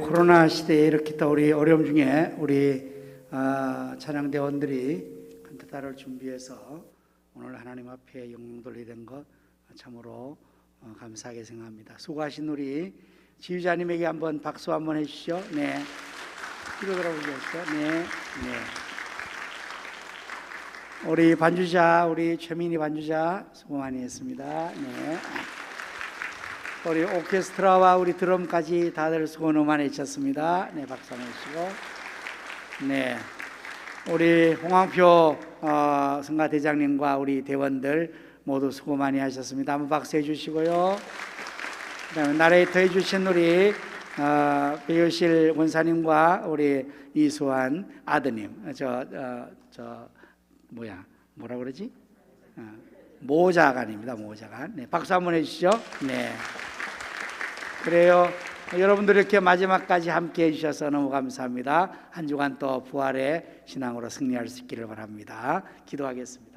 Speaker 1: 코로나 시대에 이렇게 또 우리 어려움 중에 우리 찬양대원들이 칸타타를 준비해서 오늘 하나님 앞에 영광 돌리게 된 것 참으로 감사하게 생각합니다. 수고하신 우리 지휘자님에게 한번 박수 한번 해주시죠. 네, 뒤로 돌아보시죠. 네, 네. 우리 반주자, 우리 최민희 반주자 수고 많이 했습니다. 네. 우리 오케스트라와 우리 드럼까지 다들 수고 너무 많이 해주셨습니다. 네, 박수 한번 해주시고. 네, 우리 홍황표 성가대장님과 우리 대원들 모두 수고 많이 하셨습니다. 한번 박수해 주시고요. 그다음에 나레이터 해주신 우리 배우실 원사님과 우리 이수환 아드님, 뭐라 그러지? 모자관입니다. 모자관. 네, 박수 한번 해주시죠. 네. 그래요. 여러분들 이렇게 마지막까지 함께 해주셔서 너무 감사합니다. 한 주간 또 부활의 신앙으로 승리할 수 있기를 바랍니다. 기도하겠습니다.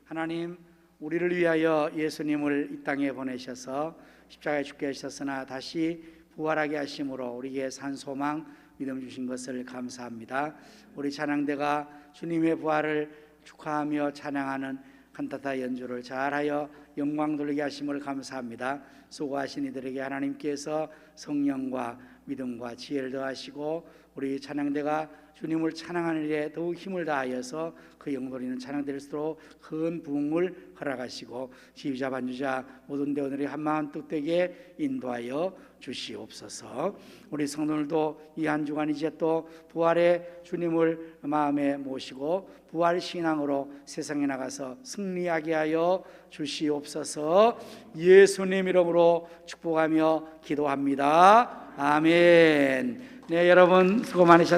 Speaker 1: 하나님, 우리를 위하여 예수님을 이 땅에 보내셔서 십자가에 죽게 하셨으나 다시 부활하게 하심으로 우리에게 산 소망 믿음 주신 것을 감사합니다. 우리 찬양대가 주님의 부활을 축하하며 찬양하는 칸타타 연주를 잘하여 영광 돌리게 하심을 감사합니다. 수고하신 이들에게 하나님께서 성령과 믿음과 지혜를 더하시고 우리 찬양대가 주님을 찬양하는 일에 더욱 힘을 다하여서 그 영돌이는 찬양될수록 큰 부흥을 허락하시고 지휘자 반주자 모든 대원들이 한마음 뜻되게 인도하여 주시옵소서. 우리 성도들도 이 한 주간 이제 또 부활의 주님을 마음에 모시고 부활 신앙으로 세상에 나가서 승리하게 하여 주시옵소서. 예수님 이름으로 축복하며 기도합니다. 아멘. 네, 여러분 수고 많으셨습니다.